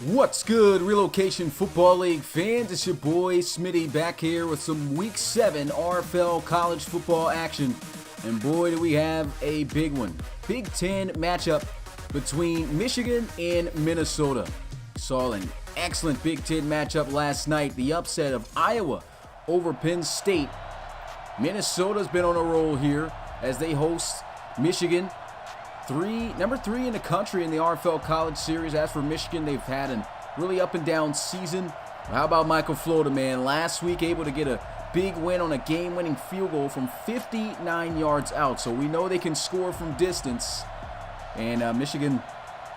What's good, Relocation Football League fans? It's your boy Smitty back here with some Week 7 RFL college football action. And boy, do we have a big one. Big Ten matchup between Michigan and Minnesota. Saw an excellent Big Ten matchup last night. The upset of Iowa over Penn State. Minnesota's been on a roll here as they host Michigan. Number 3 in the country in the RFL College Series. As for Michigan, they've had a really up and down season. How about Michael Florida, man? Last week, able to get a big win on a game-winning field goal from 59 yards out. So we know they can score from distance. And Michigan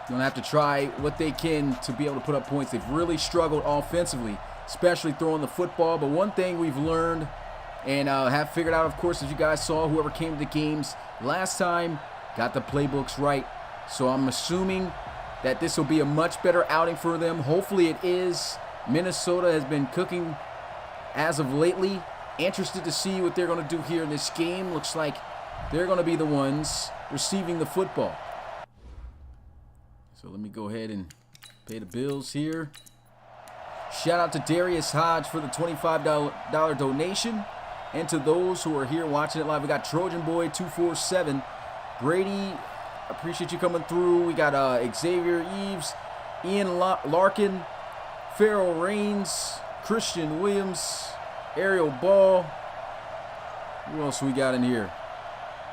going to have to try what they can to be able to put up points. They've really struggled offensively, especially throwing the football. But one thing we've learned and have figured out, of course, as you guys saw, whoever came to the games last time, got the playbooks right. So I'm assuming that this will be a much better outing for them. Hopefully it is. Minnesota has been cooking as of lately. Interested to see what they're going to do here in this game. Looks like they're going to be the ones receiving the football. So let me go ahead and pay the bills here. Shout out to Darius Hodge for the $25 donation. And to those who are here watching it live, we got Trojan Boy 247. Brady, appreciate you coming through. We got Xavier Eves, Ian Larkin, Farrell Rains, Christian Williams, Ariel Ball. Who else we got in here?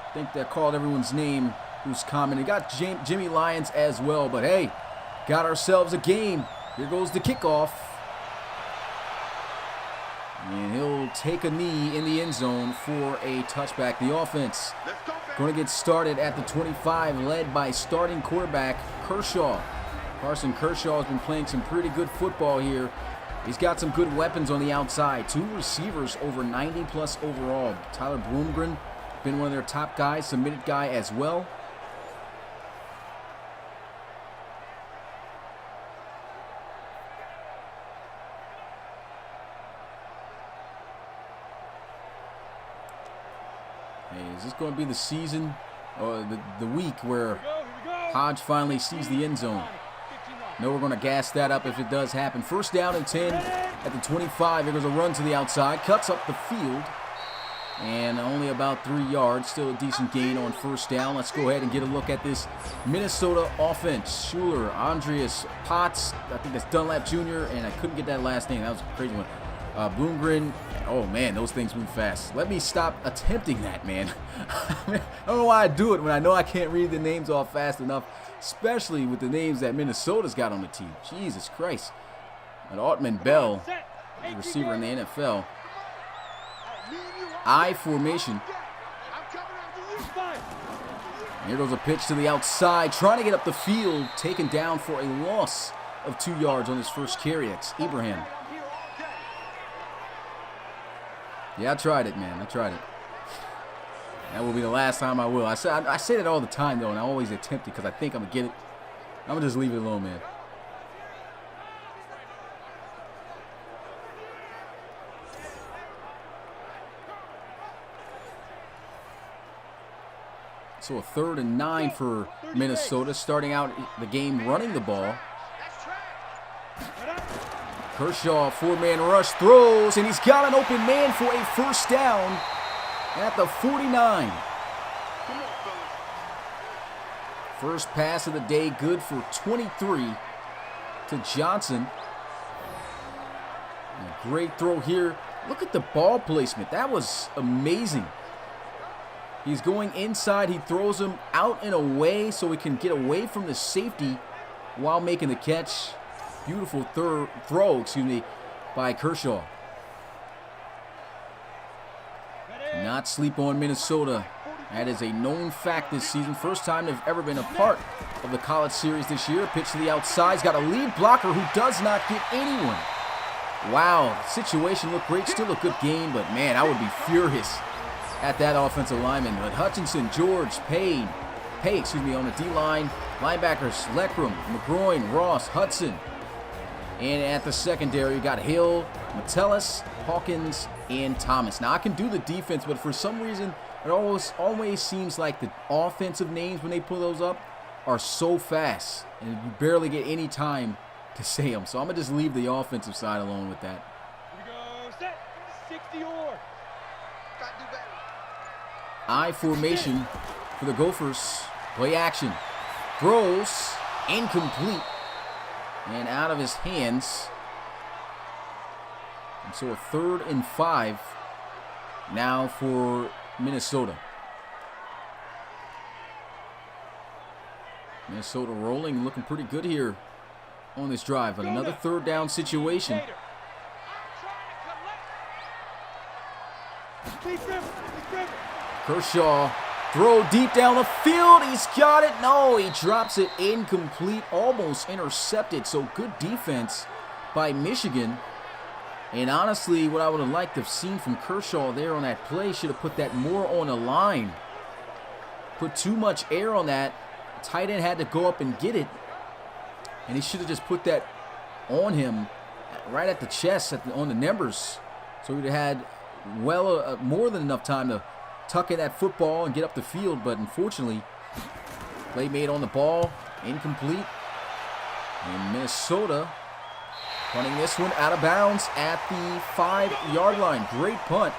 I think that called everyone's name who's commenting. Got Jimmy Lyons as well. But hey, got ourselves a game. Here goes the kickoff. And he'll take a knee in the end zone for a touchback. The offense going to get started at the 25, led by starting quarterback Kershaw. Carson Kershaw has been playing some pretty good football here. He's got some good weapons on the outside. 2 receivers over 90+ overall. Tyler Bloomgren, been one of their top guys, submitted guy as well. Hey, is this going to be the season or the week where Hodge finally sees the end zone? No, we're going to gas that up if it does happen. First down and 10 at the 25. Here goes a run to the outside. Cuts up the field. And only about 3 yards. Still a decent gain on first down. Let's go ahead and get a look at this Minnesota offense. Schuler, Andreas Potts, I think that's Dunlap Jr., and I couldn't get that last name. That was a crazy one. Bloomgren. Oh, man, those things move fast. Let me stop attempting that, man. I don't know why I do it when I know I can't read the names off fast enough, especially with the names that Minnesota's got on the team. Jesus Christ. And Altman Bell, the receiver in the NFL. I formation. Here goes a pitch to the outside, trying to get up the field, taken down for a loss of 2 yards on his first carry. It's Ibrahim. Yeah, I tried it, man. I tried it. That will be the last time I will. I say that all the time, though, and I always attempt it because I think I'm going to get it. I'm going to just leave it alone, man. So a 3rd and 9 for Minnesota, starting out the game running the ball. Kershaw, 4-man rush, throws, and he's got an open man for a first down at the 49. First pass of the day, good for 23 to Johnson. And a great throw here. Look at the ball placement. That was amazing. He's going inside. He throws him out and away so he can get away from the safety while making the catch. Beautiful throw, by Kershaw. Not sleep on Minnesota. That is a known fact this season. First time they've ever been a part of the college series this year. Pitch to the outside. He's got a lead blocker who does not get anyone. Wow, situation looked great. Still a good game, but man, I would be furious at that offensive lineman. But Hutchinson, George, Pay, on the D-line. Linebackers, Leckram, McGroin, Ross, Hudson. And at the secondary, you got Hill, Metellus, Hawkins, and Thomas. Now, I can do the defense, but for some reason, it always seems like the offensive names, when they pull those up, are so fast. And you barely get any time to Sam. So I'm going to just leave the offensive side alone with that. Here we go. Set. 60 or. I formation for the Gophers. Play action. Throws. Incomplete. And out of his hands. And so a 3rd and 5 now for Minnesota. Minnesota rolling, looking pretty good here on this drive. But another 3rd down situation. Kershaw, throw deep down the field. He's got it. No, he drops it incomplete, almost intercepted. So good defense by Michigan. And honestly, what I would have liked to have seen from Kershaw there on that play, should have put that more on the line. Put too much air on that. Tight end had to go up and get it. And he should have just put that on him right at the chest, on the numbers. So he'd have had more than enough time to tuck in that football and get up the field. But unfortunately, play made on the ball, incomplete. And Minnesota punting this one out of bounds at the 5-yard line. Great punt.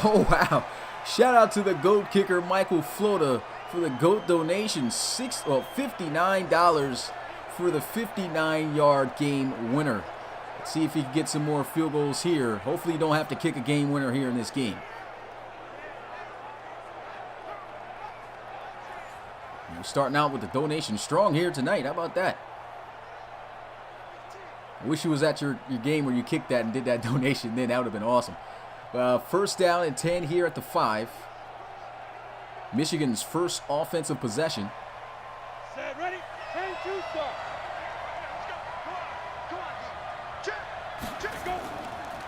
Oh, wow. Shout out to the GOAT kicker, Michael Flota, for the GOAT donation. $59 for the 59-yard game winner. Let's see if he can get some more field goals here. Hopefully you don't have to kick a game winner here in this game. We're starting out with the donation strong here tonight. How about that? I wish you was at your game where you kicked that and did that donation. Then that would have been awesome. 1st down and 10 here at the 5. Michigan's first offensive possession. Set, ready, 10, 2, start.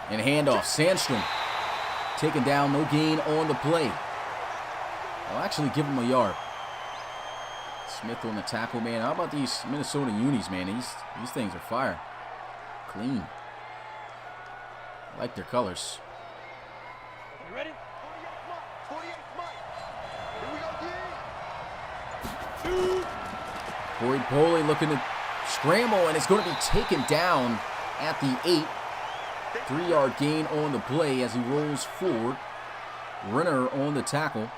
And handoff, Sandstrom taken down, no gain on the play. I'll actually give him a yard. Smith on the tackle, man. How about these Minnesota unis, man? These things are fire. Clean. I like their colors. You ready? 48 Corey Poley looking to scramble, and it's going to be taken down at the 8. 3-yard gain on the play as he rolls forward. Renner on the tackle.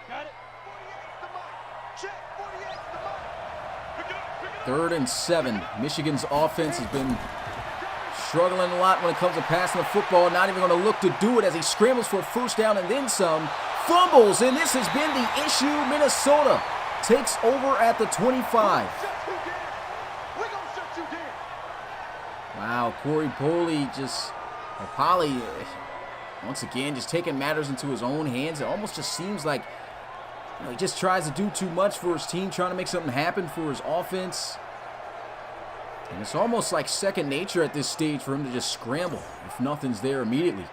Got it. 3rd and 7. Michigan's offense has been struggling a lot when it comes to passing the football. Not even going to look to do it as he scrambles for a 1st down and then some. Fumbles, and this has been the issue. Minnesota takes over at the 25. Wow, Corey Poley once again just taking matters into his own hands. It almost just seems like he just tries to do too much for his team, trying to make something happen for his offense. And it's almost like second nature at this stage for him to just scramble if nothing's there immediately.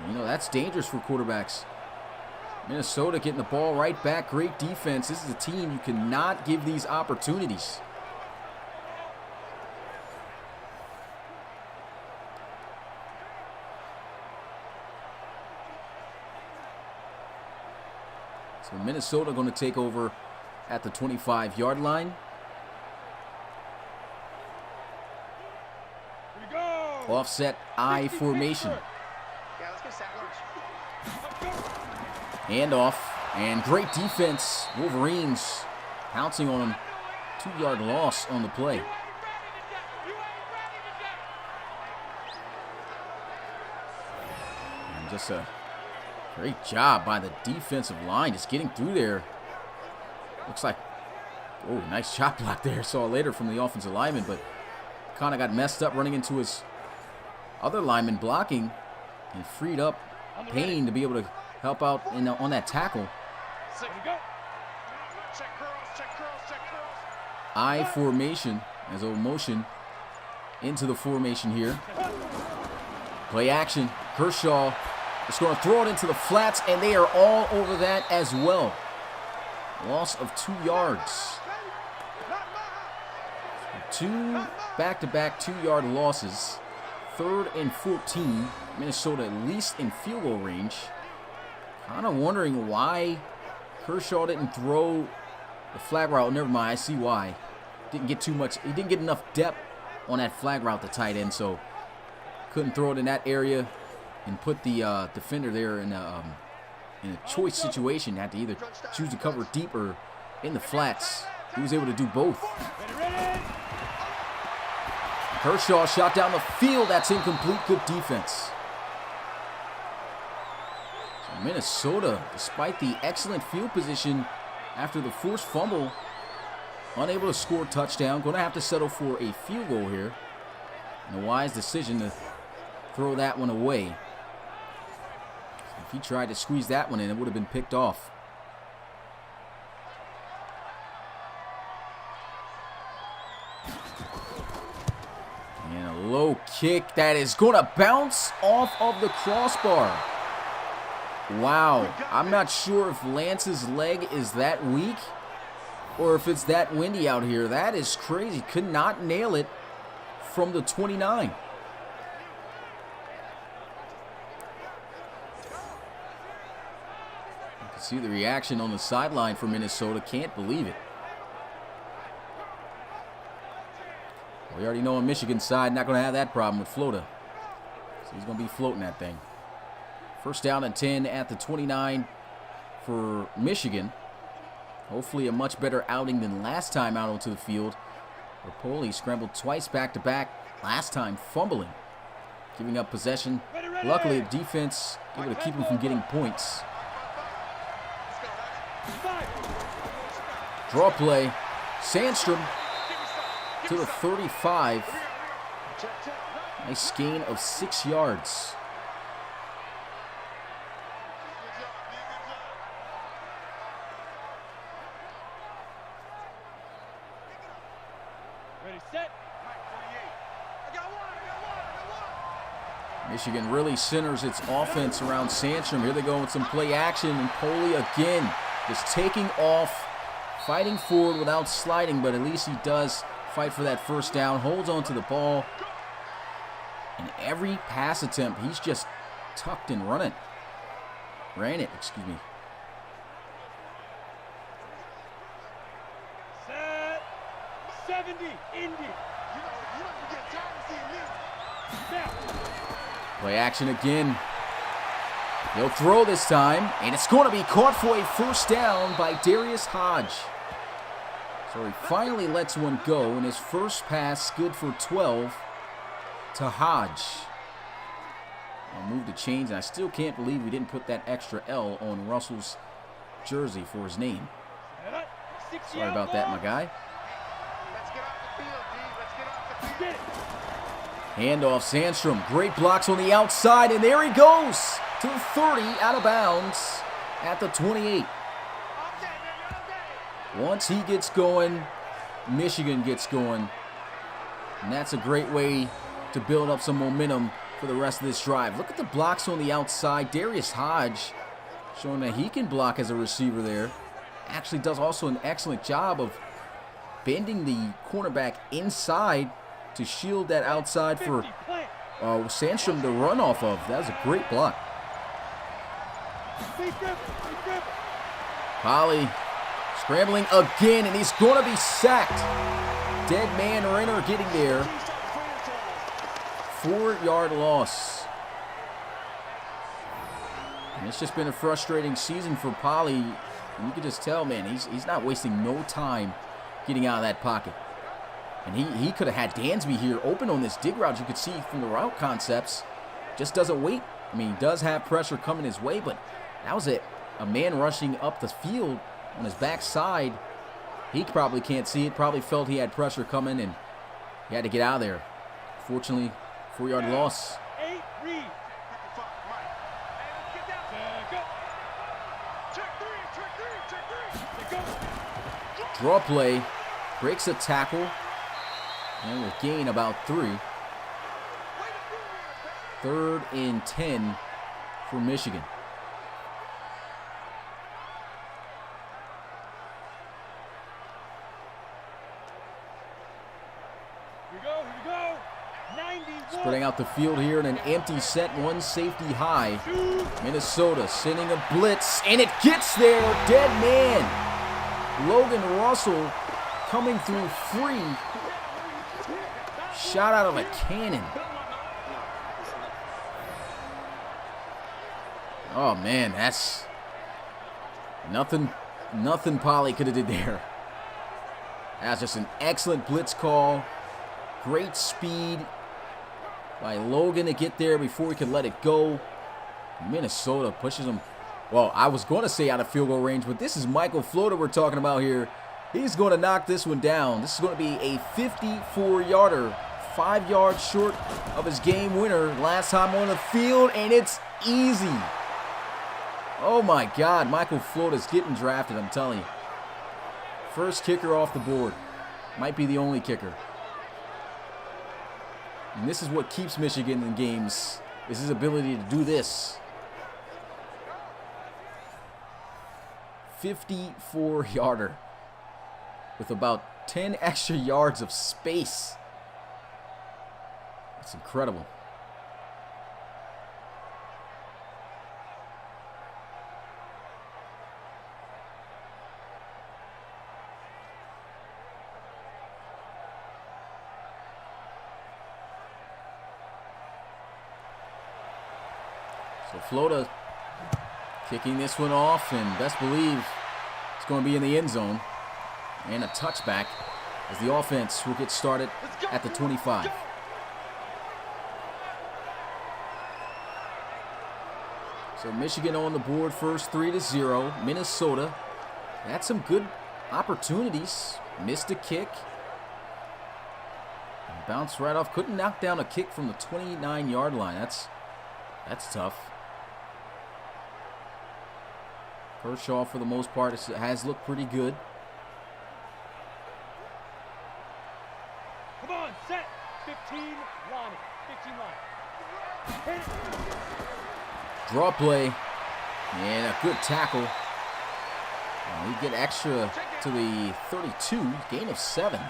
And, that's dangerous for quarterbacks. Minnesota getting the ball right back. Great defense. This is a team you cannot give these opportunities. So Minnesota going to take over at the 25-yard line. Here we go. Offset I formation. Yeah, let's go sack lunch. Handoff, and great defense. Wolverines pouncing on him. 2-yard loss on the play. And just a great job by the defensive line, just getting through there. Looks like, oh, nice chop block there. Saw it later from the offensive lineman, but kind of got messed up running into his other lineman blocking and freed up Payne to be able to help out on that tackle. I formation as a motion into the formation here. Play action. Kershaw is going to throw it into the flats, and they are all over that as well. Loss of 2 yards. 2 back-to-back 2-yard losses. 3rd and 14. Minnesota at least in field goal range. Kind of wondering why Kershaw didn't throw the flag route. Never mind, I see why. Didn't get too much. He didn't get enough depth on that flag route, the tight end, so couldn't throw it in that area and put the defender there in a choice situation. Had to either choose to cover deep or in the flats. He was able to do both. Kershaw shot down the field. That's incomplete. Good defense. So Minnesota, despite the excellent field position after the forced fumble, unable to score a touchdown. Going to have to settle for a field goal here. And a wise decision to throw that one away. So if he tried to squeeze that one in, it would have been picked off. And a low kick that is going to bounce off of the crossbar. Wow. I'm not sure if Lance's leg is that weak or if it's that windy out here. That is crazy. Could not nail it from the 29. You can see the reaction on the sideline for Minnesota. Can't believe it. We already know on Michigan's side, not going to have that problem with Florida. So he's going to be floating that thing. First down and 10 at the 29 for Michigan. Hopefully a much better outing than last time out onto the field. Rapoli scrambled twice back-to-back, last time fumbling, giving up possession. Luckily, the defense able to keep him from getting points. Draw play. Sandstrom to the 35. Nice gain of 6 yards. Michigan really centers its offense around Sandstrom. Here they go with some play action, and Poli again just taking off, fighting forward without sliding, but at least he does fight for that first down, holds on to the ball. And every pass attempt, he's just tucked and ran it, excuse me. Set 70, Indy. You don't get tired of seeing this. Now. Play action again. He'll throw this time, and it's going to be caught for a first down by Darius Hodge. So he finally lets one go, and his first pass good for 12 to Hodge. I'll move the chains, and I still can't believe we didn't put that extra L on Russell's jersey for his name. Sorry about that, my guy. Let's get off the field, D. Let's get off the field. Handoff, Sandstrom. Great blocks on the outside, and there he goes to the 30, out of bounds at the 28. Once he gets going, Michigan gets going. And that's a great way to build up some momentum for the rest of this drive. Look at the blocks on the outside. Darius Hodge showing that he can block as a receiver there. Actually does also an excellent job of bending the cornerback inside to shield that outside for Sandstrom to run off of. That was a great block. Polly scrambling again, and he's going to be sacked. Dead man Renner getting there. 4-yard loss. And it's just been a frustrating season for Polly. And you can just tell, man, he's not wasting no time getting out of that pocket. And he could have had Dansby here open on this dig route. You could see from the route concepts. Just doesn't wait. I mean, he does have pressure coming his way, but that was it. A man rushing up the field on his backside. He probably can't see it. Probably felt he had pressure coming, and he had to get out of there. Fortunately, 4-yard loss. Draw play. Breaks a tackle. And will gain about 3. 3rd and 10 for Michigan. Spreading out the field here in an empty set, one safety high. Minnesota sending a blitz, and it gets there. Dead man. Logan Russell coming through free. Shot out of a cannon. Oh man, that's nothing Polly could have did there. That's just an excellent blitz call. Great speed by Logan to get there before he could let it go. Minnesota pushes him. Well, I was going to say out of field goal range, but this is Michael Floda we're talking about here. He's going to knock this one down. This is going to be a 54-yarder, 5 yards short of his game winner last time on the field, and it's easy. Oh my God, Michael Floda's getting drafted, I'm telling you. First kicker off the board. Might be the only kicker. And this is what keeps Michigan in games, is his ability to do this. 54-yarder with about 10 extra yards of space. That's incredible. So Floda kicking this one off, and best believe it's going to be in the end zone. And a touchback as the offense will get started at the 25. So Michigan on the board first, 3-0. Minnesota had some good opportunities. Missed a kick. And bounced right off. Couldn't knock down a kick from the 29-yard line. That's tough. Kershaw, for the most part, has looked pretty good. Come on, set. 15 line. 15 line. Draw play. And a good tackle. And we get extra to the 32. Gain of 7.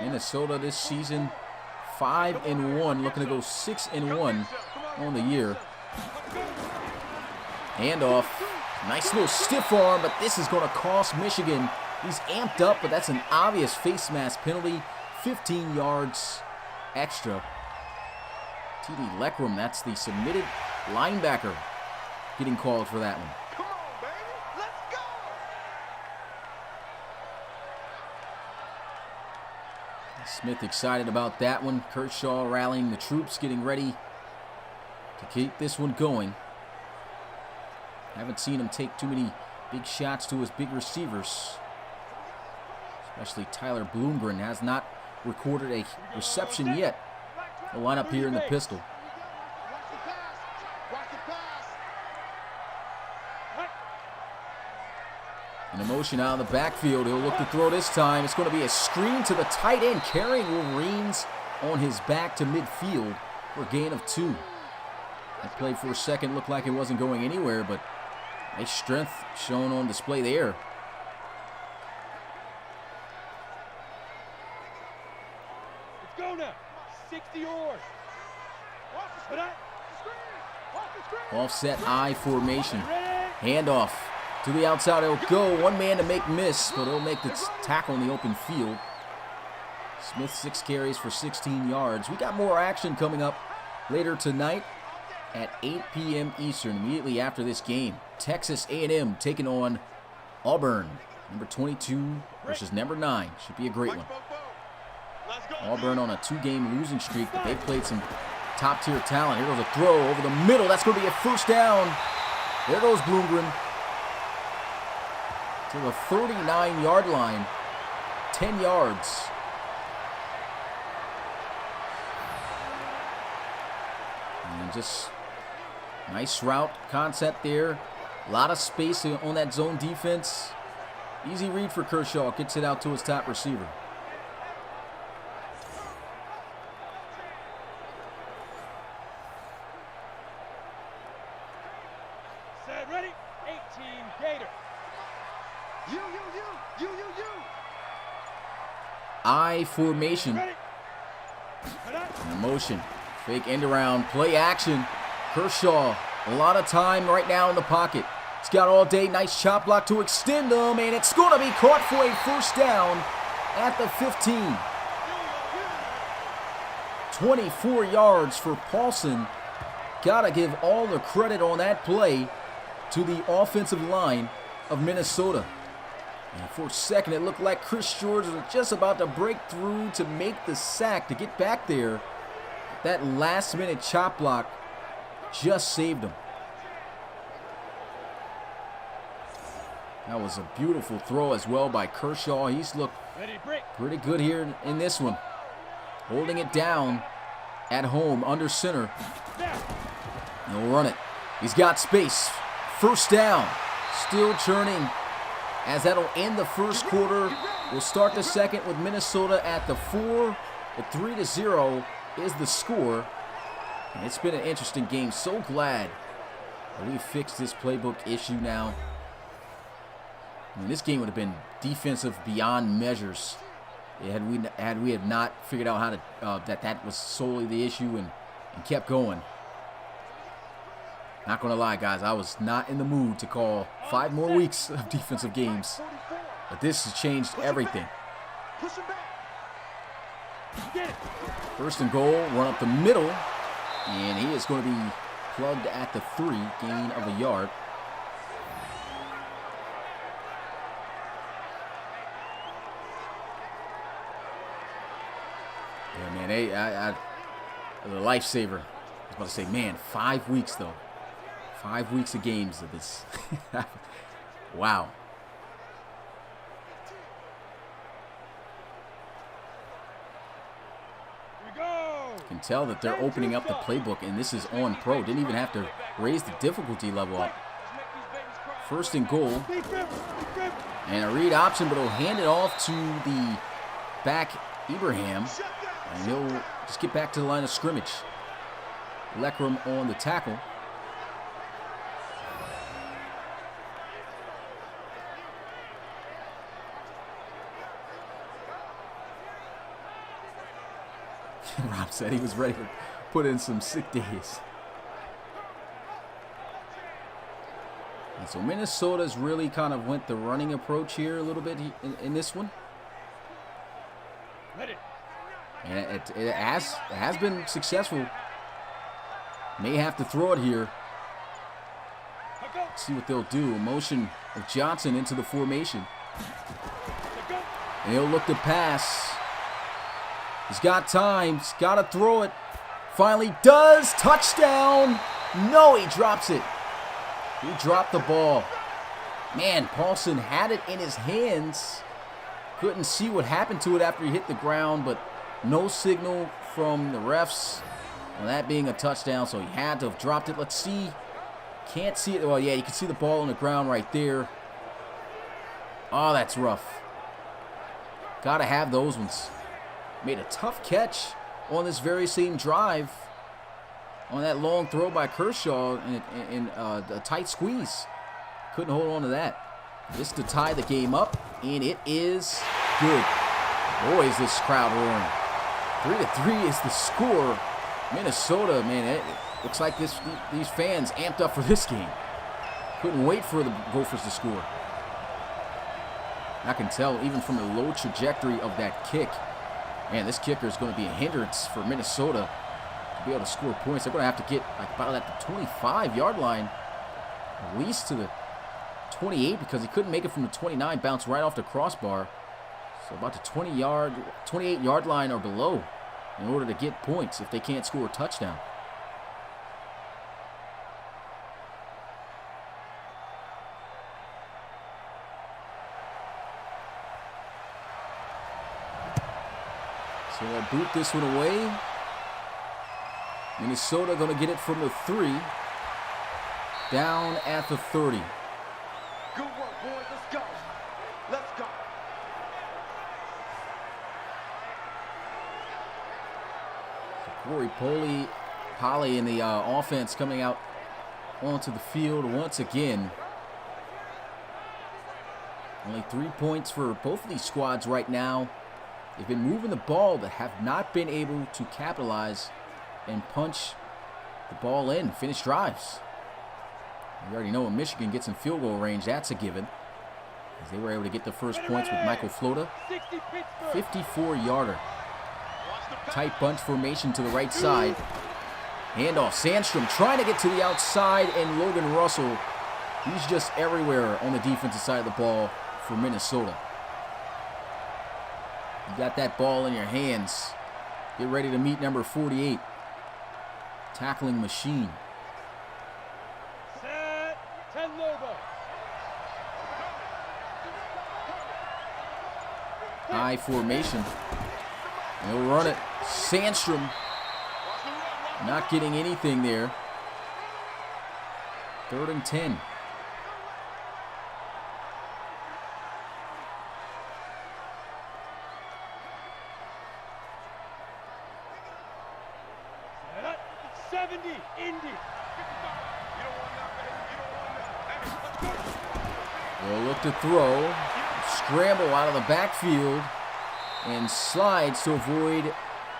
Minnesota this season 5-1, looking to go 6-1 on the year. Handoff, nice little stiff arm, but this is going to cost Michigan. He's amped up, but that's an obvious face mask penalty. 15 yards extra. T.D. Leckram, that's the submitted linebacker, getting called for that one. Smith excited about that one. Kershaw rallying the troops, getting ready to keep this one going. Haven't seen him take too many big shots to his big receivers. Especially Tyler Bloomgren has not recorded a reception yet. He'll line up here in the pistol. In a motion out of the backfield, he'll look to throw this time. It's going to be a screen to the tight end, carrying Wolverines on his back to midfield for a gain of 2. That play for a second looked like it wasn't going anywhere, but nice strength shown on display there. Let's go now. 60 yours. Offset I formation. Handoff. To the outside it'll go. One man to make miss, but he'll make the tackle in the open field. Smith 6 carries for 16 yards. We got more action coming up later tonight at 8 p.m. Eastern, immediately after this game. Texas A&M taking on Auburn. Number 22 versus number 9. Should be a great one. Auburn on a 2-game losing streak, but they played some top-tier talent. Here goes a throw over the middle. That's going to be a first down. There goes Bloomgren. To the 39-yard line, 10 yards. And just nice route concept there. A lot of space on that zone defense. Easy read for Kershaw. Gets it out to his top receiver. Red ready. 18 Gator. You. I formation. Ready. In motion. Fake end around. Play action. Kershaw. A lot of time right now in the pocket. He's got all day. Nice chop block to extend them. And it's going to be caught for a first down at the 15. 24 yards for Paulson. Got to give all the credit on that play to the offensive line of Minnesota. And for a second, it looked like Chris George was just about to break through to make the sack to get back there. That last-minute chop block just saved him. That was a beautiful throw as well by Kershaw. He's looked pretty good here in this one. Holding it down at home under center. He'll run it. He's got space. First down. Still churning. As that'll end the first quarter, we'll start the second with Minnesota at the 4. The 3-0 is the score. And it's been an interesting game. So glad that we fixed this playbook issue now. I mean, this game would have been defensive beyond measures had we not figured out how to that was solely the issue and kept going. Not going to lie, guys, I was not in the mood to call 5 more weeks of defensive games. But this has changed everything. First and goal, run up the middle. And he is going to be plugged at the 3, gain of a yard. Yeah, man, the lifesaver. I was about to say, man, 5 weeks, though. 5 weeks of games of this. Wow. You can tell that they're opening up the playbook, and this is on pro. Didn't even have to raise the difficulty level up. First and goal. And a read option, but he'll hand it off to the back, Ibrahim. And he'll just get back to the line of scrimmage. Leckram on the tackle. Rob said he was ready to put in some sick days. And so Minnesota's really kind of went the running approach here a little bit in this one. And it has been successful. May have to throw it here. Let's see what they'll do. A motion of Johnson into the formation. And he'll look to pass. He's got time. He's got to throw it. Finally does. Touchdown. No, he drops it. He dropped the ball. Man, Paulson had it in his hands. Couldn't see what happened to it after he hit the ground, but no signal from the refs on that being a touchdown, so he had to have dropped it. Let's see. Can't see it. Well, yeah, you can see the ball on the ground right there. Oh, that's rough. Got to have those ones. Made a tough catch on this very same drive on that long throw by Kershaw in a tight squeeze. Couldn't hold on to that. Just to tie the game up, and it is good. Boy, is this crowd roaring. 3-3 is the score. Minnesota, man, it looks like these fans amped up for this game. Couldn't wait for the Gophers to score. I can tell even from the low trajectory of that kick. Man, this kicker is going to be a hindrance for Minnesota to be able to score points. They're going to have to get like about at the 25-yard line, at least to the 28, because he couldn't make it from the 29, bounced right off the crossbar. So about the 28-yard line or below in order to get points if they can't score a touchdown. So they'll boot this one away. Minnesota going to get it from the 3. Down at the 30. Good work, boys. Let's go. Let's go. Corey Polley in the offense coming out onto the field once again. Only 3 points for both of these squads right now. They've been moving the ball but have not been able to capitalize and punch the ball in, finish drives. You already know when Michigan gets in field goal range, that's a given. As they were able to get the first points with Michael Flota. 54-yarder. Tight bunch formation to the right side. Handoff. Sandstrom trying to get to the outside, and Logan Russell, he's just everywhere on the defensive side of the ball for Minnesota. You got that ball in your hands. Get ready to meet number 48. Tackling machine. Set. 10 Lobo. High formation. He'll run it. Sandstrom not getting anything there. 3rd and 10. Set. 70 Indy. They'll look to throw. Scramble out of the backfield and slides to avoid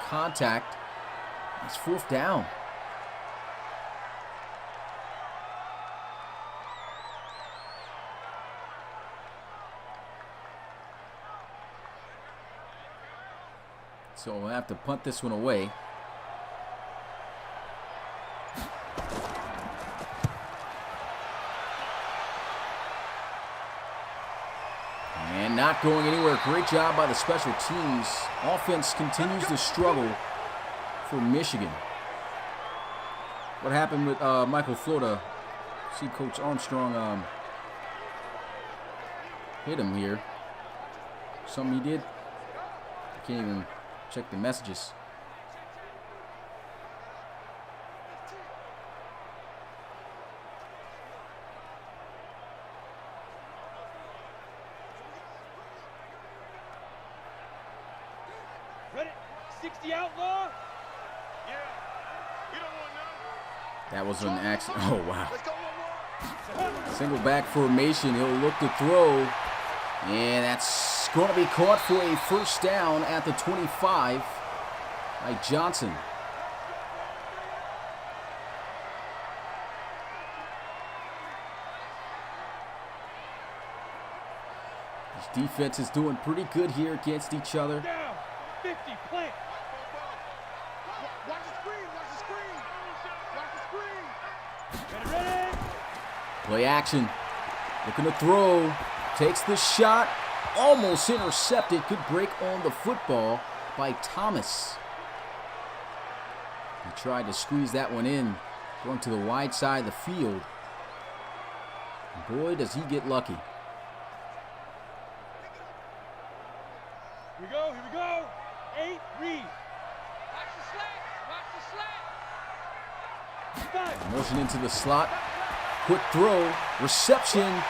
contact. It's 4th down. So we'll have to punt this one away. And not going anywhere. Great job by the special teams. Offense continues to struggle for Michigan. What happened with Michael Flota? See Coach Armstrong hit him here. Something he did. I can't even check the messages. Ready? 60 outlaw. That was an accident. Oh, wow. Single back formation. He'll look to throw. And that's going to be caught for a 1st down at the 25 by Johnson. This defense is doing pretty good here against each other. Down. 50. Plant. Ready. Play action. Looking to throw. Takes the shot. Almost intercepted. Good break on the football by Thomas. He tried to squeeze that one in. Going to the wide side of the field. Boy, does he get lucky. Here we go. Here we go. 8. Reed. Motion into the slot. Quick throw. Reception.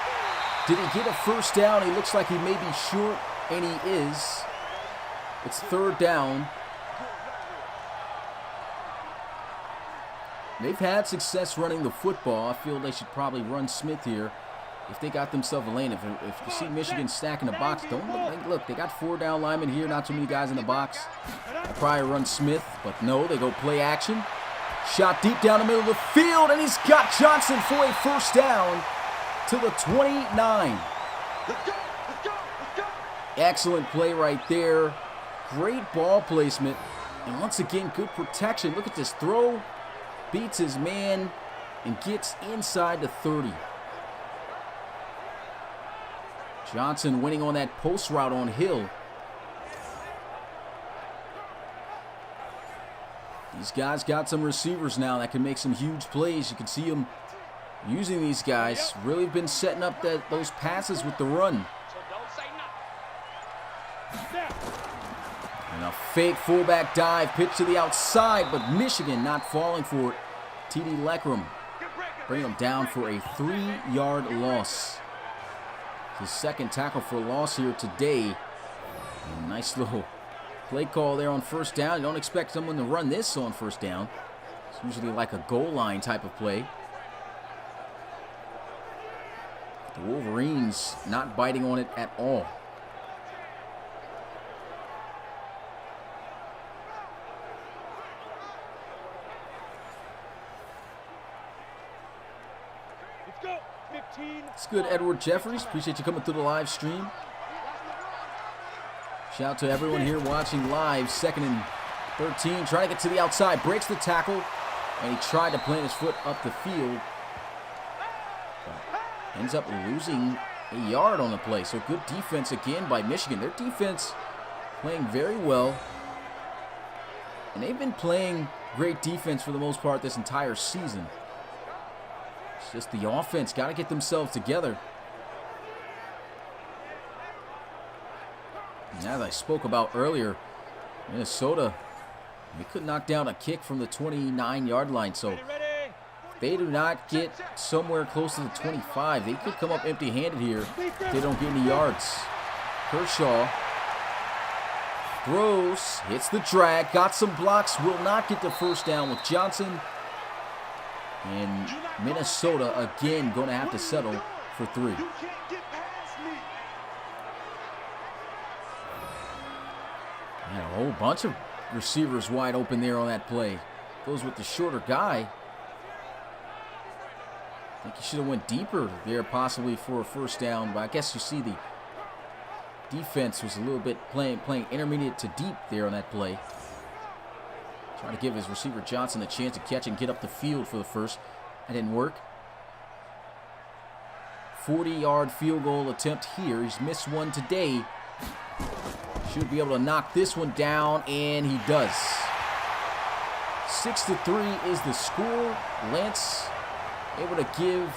Did he get a 1st down? He looks like he may be short, and he is. It's 3rd down. They've had success running the football. I feel they should probably run Smith here if they got themselves a lane. If you see Michigan stacking the box, don't look. They got 4 down linemen here, not too many guys in the box. I'll probably run Smith, but no, they go play action. Shot deep down the middle of the field, and he's got Johnson for a 1st down to the 29. Excellent play right there. Great ball placement. And once again, good protection. Look at this throw. Beats his man and gets inside the 30. Johnson winning on that post route on Hill. These guys got some receivers now that can make some huge plays. You can see them using these guys. Really been setting up those passes with the run. And a fake fullback dive, pitch to the outside, but Michigan not falling for it. T.D. Leckram bring him down for a 3-yard loss. His 2nd tackle for loss here today. A nice little play call there on 1st down. You don't expect someone to run this on 1st down. It's usually like a goal line type of play. The Wolverines not biting on it at all. Let's go. 15. It's good, Edward Jeffries. Appreciate you coming through the live stream. Shout out to everyone here watching live. 2nd and 13. Trying to get to the outside. Breaks the tackle. And he tried to plant his foot up the field. But ends up losing a yard on the play. So good defense again by Michigan. Their defense playing very well. And they've been playing great defense for the most part this entire season. It's just the offense got to get themselves together. And as I spoke about earlier, Minnesota, they could knock down a kick from the 29-yard line. So if they do not get somewhere close to the 25, they could come up empty-handed here if they don't get any yards. Kershaw throws, hits the drag, got some blocks, will not get the first down with Johnson. And Minnesota, again, going to have to settle for 3. And a whole bunch of receivers wide open there on that play. Goes with the shorter guy. I think he should have went deeper there possibly for a first down. But I guess you see the defense was a little bit playing intermediate to deep there on that play. Trying to give his receiver Johnson a chance to catch and get up the field for the first. That didn't work. 40-yard field goal attempt here. He's missed one today. Should be able to knock this one down, and he does. 6-3 is the score. Lance able to give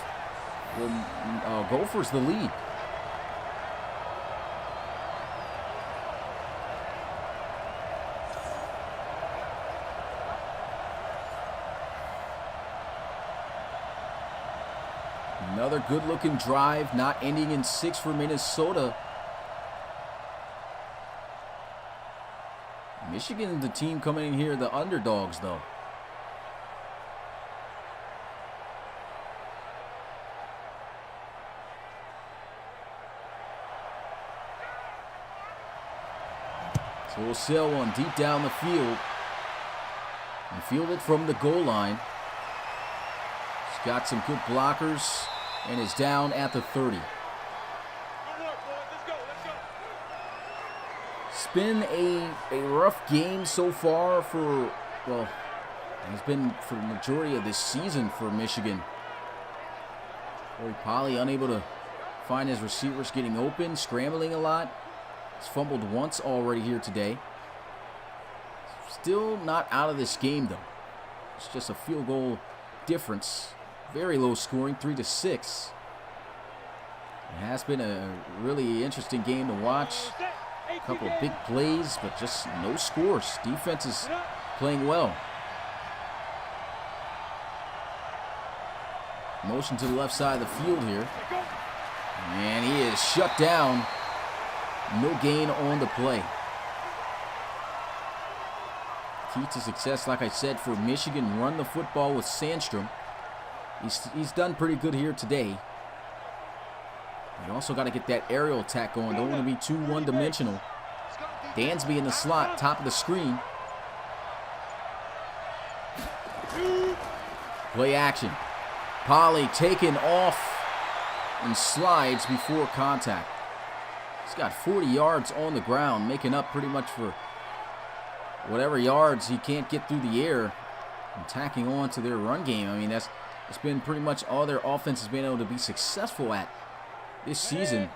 the Gophers the lead. Another good-looking drive, not ending in 6 for Minnesota. Michigan, the team coming in here, the underdogs, though. So we'll sail one deep down the field. And field it from the goal line. He's got some good blockers and is down at the 30. It's been a rough game so far for, well, it's been for the majority of this season for Michigan. Corey Polley unable to find his receivers getting open, scrambling a lot. He's fumbled once already here today. Still not out of this game, though. It's just a field goal difference. Very low scoring, 3-6. It has been a really interesting game to watch. A couple of big plays, but just no scores. Defense is playing well. Motion to the left side of the field here. And he is shut down. No gain on the play. Key to success, like I said, for Michigan, run the football with Sandstrom. He's done pretty good here today. You also got to get that aerial attack going. Don't want to be too one-dimensional. Dansby in the slot, top of the screen. Play action. Polley taken off and slides before contact. He's got 40 yards on the ground, making up pretty much for whatever yards he can't get through the air and tacking on to their run game. I mean, that's been pretty much all their offense has been able to be successful at this season.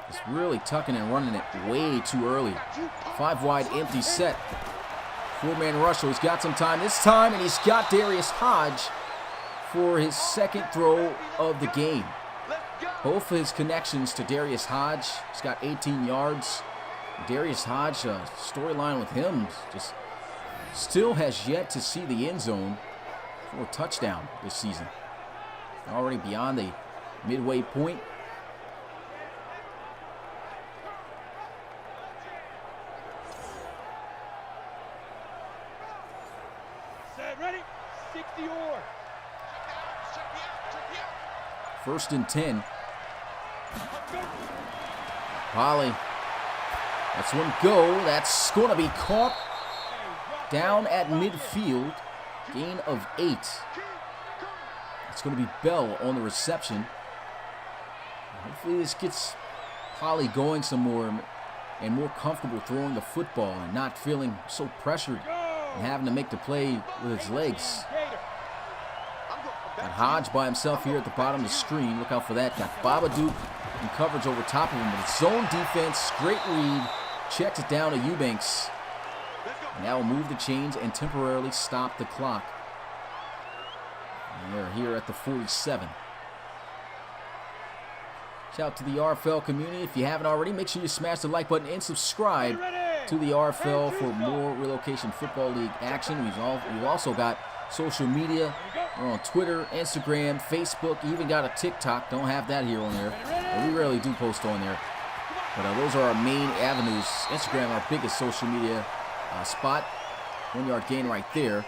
It's really tucking and running it way too early. 5 wide empty set. 4-man rush, so he's got some time this time, and he's got Darius Hodge for his second throw of the game. Both of his connections to Darius Hodge. He's got 18 yards. Darius Hodge, storyline with him, just still has yet to see the end zone for a touchdown this season. Already beyond the midway point. Set, ready, 60 or. First and 10. Poly. That's one go. That's going to be caught down at midfield. Gain of 8. It's going to be Bell on the reception. Hopefully this gets Poly going some more and more comfortable throwing the football and not feeling so pressured and having to make the play with his legs. Got Hodge by himself here at the bottom of the screen. Look out for that. Got Babadook in coverage over top of him. But it's zone defense, straight read, checks it down to Eubanks. And that will move the chains and temporarily stop the clock. And they're here at the 47. Shout out to the RFL community. If you haven't already, make sure you smash the like button and subscribe to the RFL for more Relocation Football League action. We've also got social media. We're on Twitter, Instagram, Facebook, even got a TikTok. Don't have that here on there, but we rarely do post on there. But those are our main avenues. Instagram, our biggest social media spot. 1 yard gain right there.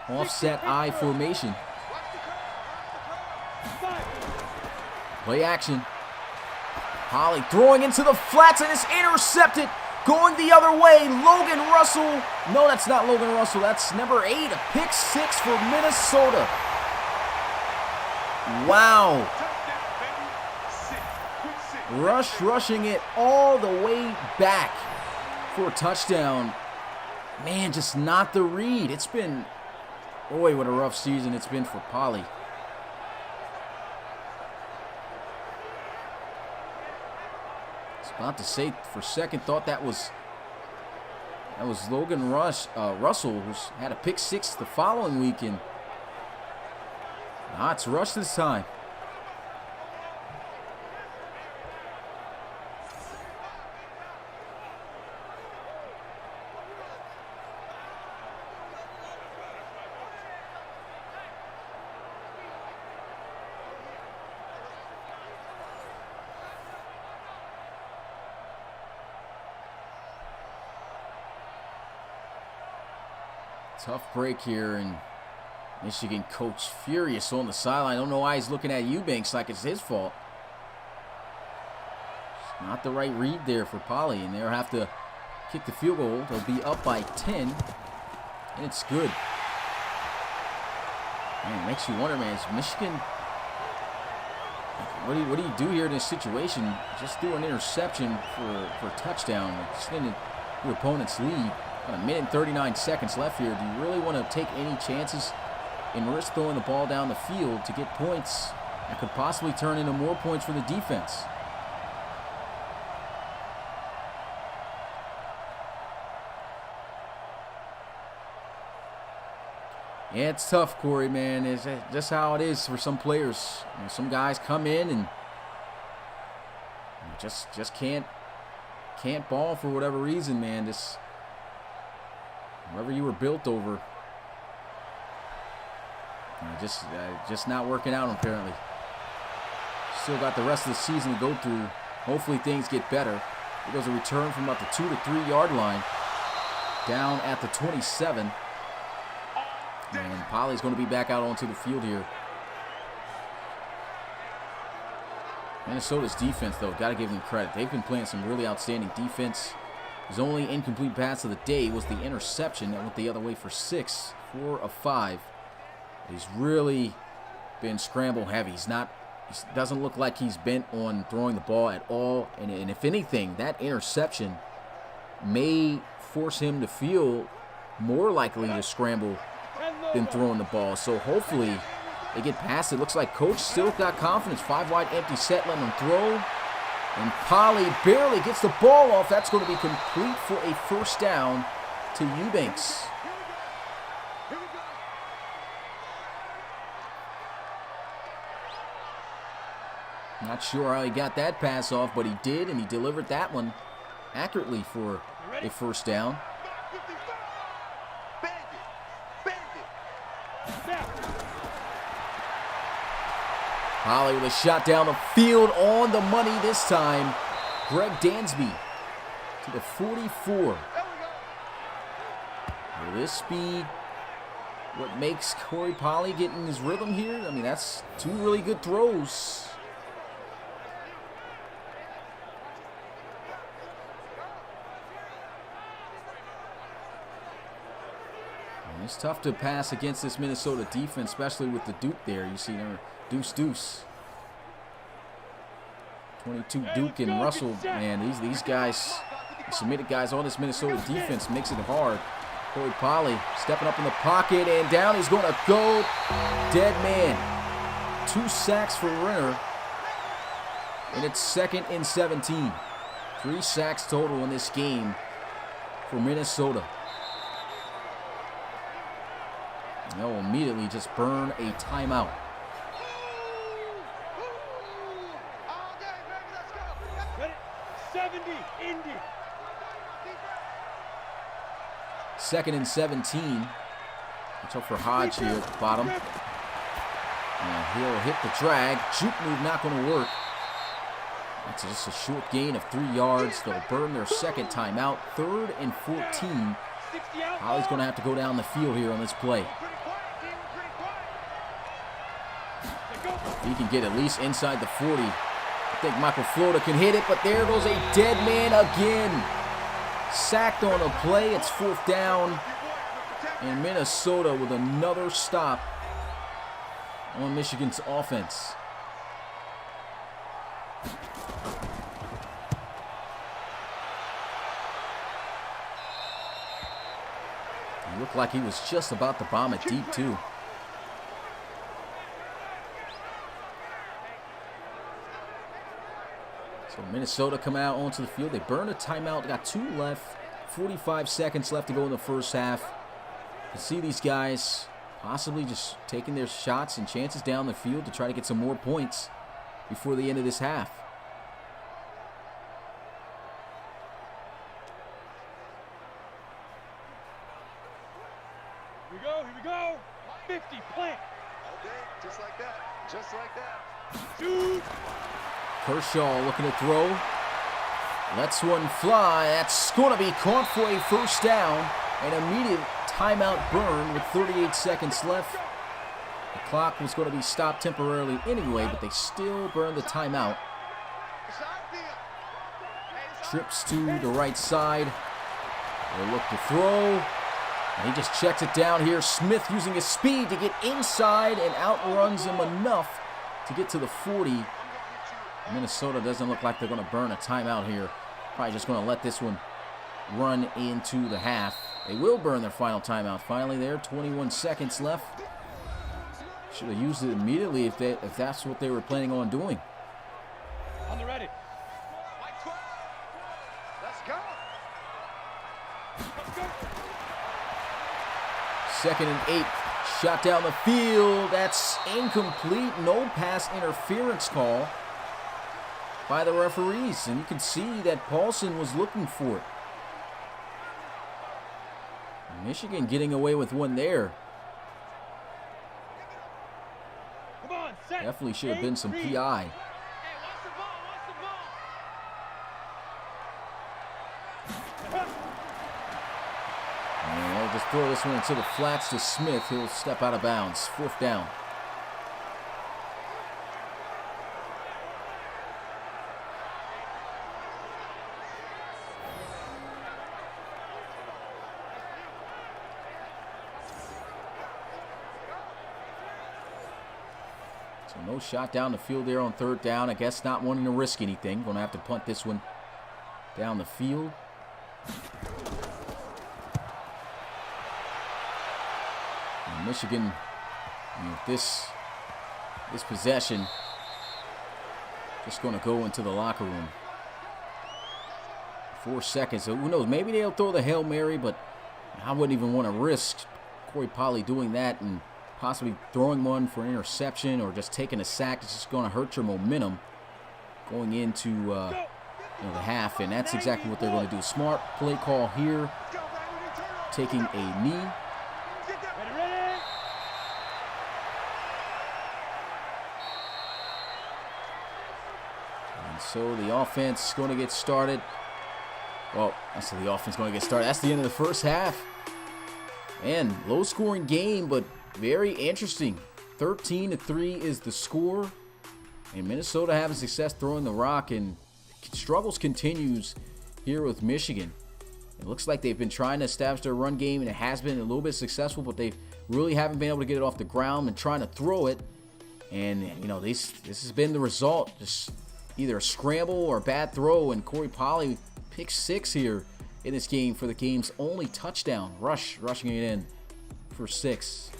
Offset I formation. Play action. Poly throwing into the flats and it's intercepted. Going the other way, Logan Russell. No, that's not Logan Russell. That's number 8, a pick 6 for Minnesota. Wow. Rushing it all the way back for a touchdown. Man, just not the read. It's been, boy, what a rough season it's been for Poly. About to say, for second thought that was Logan Russell, who's had a pick 6 the following weekend. It's Rush this time. Tough break here, and Michigan coach furious on the sideline. I don't know why he's looking at Eubanks like it's his fault. It's not the right read there for Poly, and they'll have to kick the field goal. They'll be up by 10, and it's good. Man, it makes you wonder, man, is Michigan, what do you do here in this situation? Just do an interception for a touchdown, extending your opponent's lead. Got a minute and 39 seconds left here. Do you really want to take any chances and risk throwing the ball down the field to get points that could possibly turn into more points for the defense? Yeah, it's tough, Corey, man. It's just how it is for some players. You know, some guys come in and just can't ball for whatever reason, man. Whoever you were built over, just not working out apparently. Still got the rest of the season to go through. Hopefully things get better. Here goes a return from about the 2 to 3 yard line, down at the 27. And Poly's going to be back out onto the field here. Minnesota's defense, though, got to give them credit. They've been playing some really outstanding defense. His only incomplete pass of the day was the interception that went the other way for 6, 4 of 5. He's really been scramble heavy. He doesn't look like he's bent on throwing the ball at all. And if anything, that interception may force him to feel more likely to scramble than throwing the ball. So hopefully they get past it. Looks like coach still got confidence. 5 wide empty set, letting him throw. And Poly barely gets the ball off. That's going to be complete for a first down to Eubanks. Not sure how he got that pass off, but he did, and he delivered that one accurately for a first down. Polley with a shot down the field on the money this time. Greg Dansby to the 44. Will this be what makes Corey Polley get in his rhythm here? I mean, that's two really good throws. And it's tough to pass against this Minnesota defense, especially with the Duke there. You see there, deuce. 22 Duke and Russell, man, these guys, the submitted guys on this Minnesota defense makes it hard. Corey Polley stepping up in the pocket, and down he's going to go. Dead man. 2 sacks for Renner, and it's 2nd and 17. 3 sacks total in this game for Minnesota. And they'll immediately just burn a timeout. Second and 17. Watch out for Hodge here at the bottom. And he'll hit the drag. Juke move not going to work. That's just a short gain of 3 yards. They'll burn their second timeout. 3rd and 14. Polley's going to have to go down the field here on this play. If he can get at least inside the 40. I think Michael Florida can hit it, but there goes a dead man again. Sacked on a play. It's 4th down. And Minnesota with another stop on Michigan's offense. It looked like he was just about to bomb it deep, too. So Minnesota come out onto the field. They burn a timeout. They got 2 left. 45 seconds left to go in the first half. You see these guys possibly just taking their shots and chances down the field to try to get some more points before the end of this half. Here we go. 50, plant. Okay, just like that. Shoot. Kershaw looking to throw. Lets one fly. That's going to be caught for a first down. An immediate timeout burn with 38 seconds left. The clock was going to be stopped temporarily anyway, but they still burn the timeout. Trips to the right side. They'll look to throw. And he just checks it down here. Smith using his speed to get inside and outruns him enough to get to the 40. Minnesota doesn't look like they're going to burn a timeout here. Probably just going to let this one run into the half. They will burn their final timeout. Finally there, 21 seconds left. Should have used it immediately if that's what they were planning on doing. On the ready. Let's go. 2nd and 8. Shot down the field. That's incomplete. No pass interference call by the referees. And you can see that Paulson was looking for it. Michigan getting away with one there. Come on, set. Definitely should have been some PI. Hey, And they'll just throw this one into the flats to Smith. He'll step out of bounds. 4th down. So no shot down the field there on 3rd down. I guess not wanting to risk anything. Going to have to punt this one down the field. And Michigan, with this possession, just going to go into the locker room. 4 seconds. So who knows? Maybe they'll throw the Hail Mary, but I wouldn't even want to risk Corey Polley doing that and possibly throwing one for an interception or just taking a sack. It's just going to hurt your momentum going into the half, and that's exactly what they're going to do. Smart play call here, taking a knee. So the offense is going to get started. Well, I said the offense is going to get started. That's the end of the first half. And low-scoring game, but very interesting. 13-3 is the score. And Minnesota having success throwing the rock, and struggles continues here with Michigan. It looks like they've been trying to establish their run game, and it has been a little bit successful, but they really haven't been able to get it off the ground and trying to throw it. And, you know, this has been the result. Just either a scramble or a bad throw, and Corey Polley picks 6 here in this game for the game's only touchdown. Rushing it in for 6.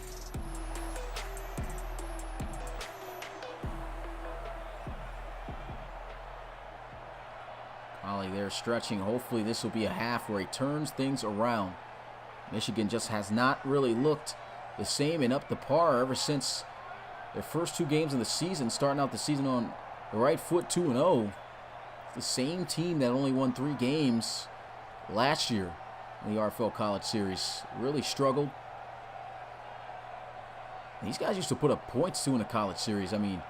Polley there stretching. Hopefully this will be a half where he turns things around. Michigan just has not really looked the same and up to par ever since their first 2 games of the season, starting out the season on the right foot 2-0. The same team that only won 3 games last year in the RFL College Series. Really struggled. These guys used to put up points too in the College Series. I mean,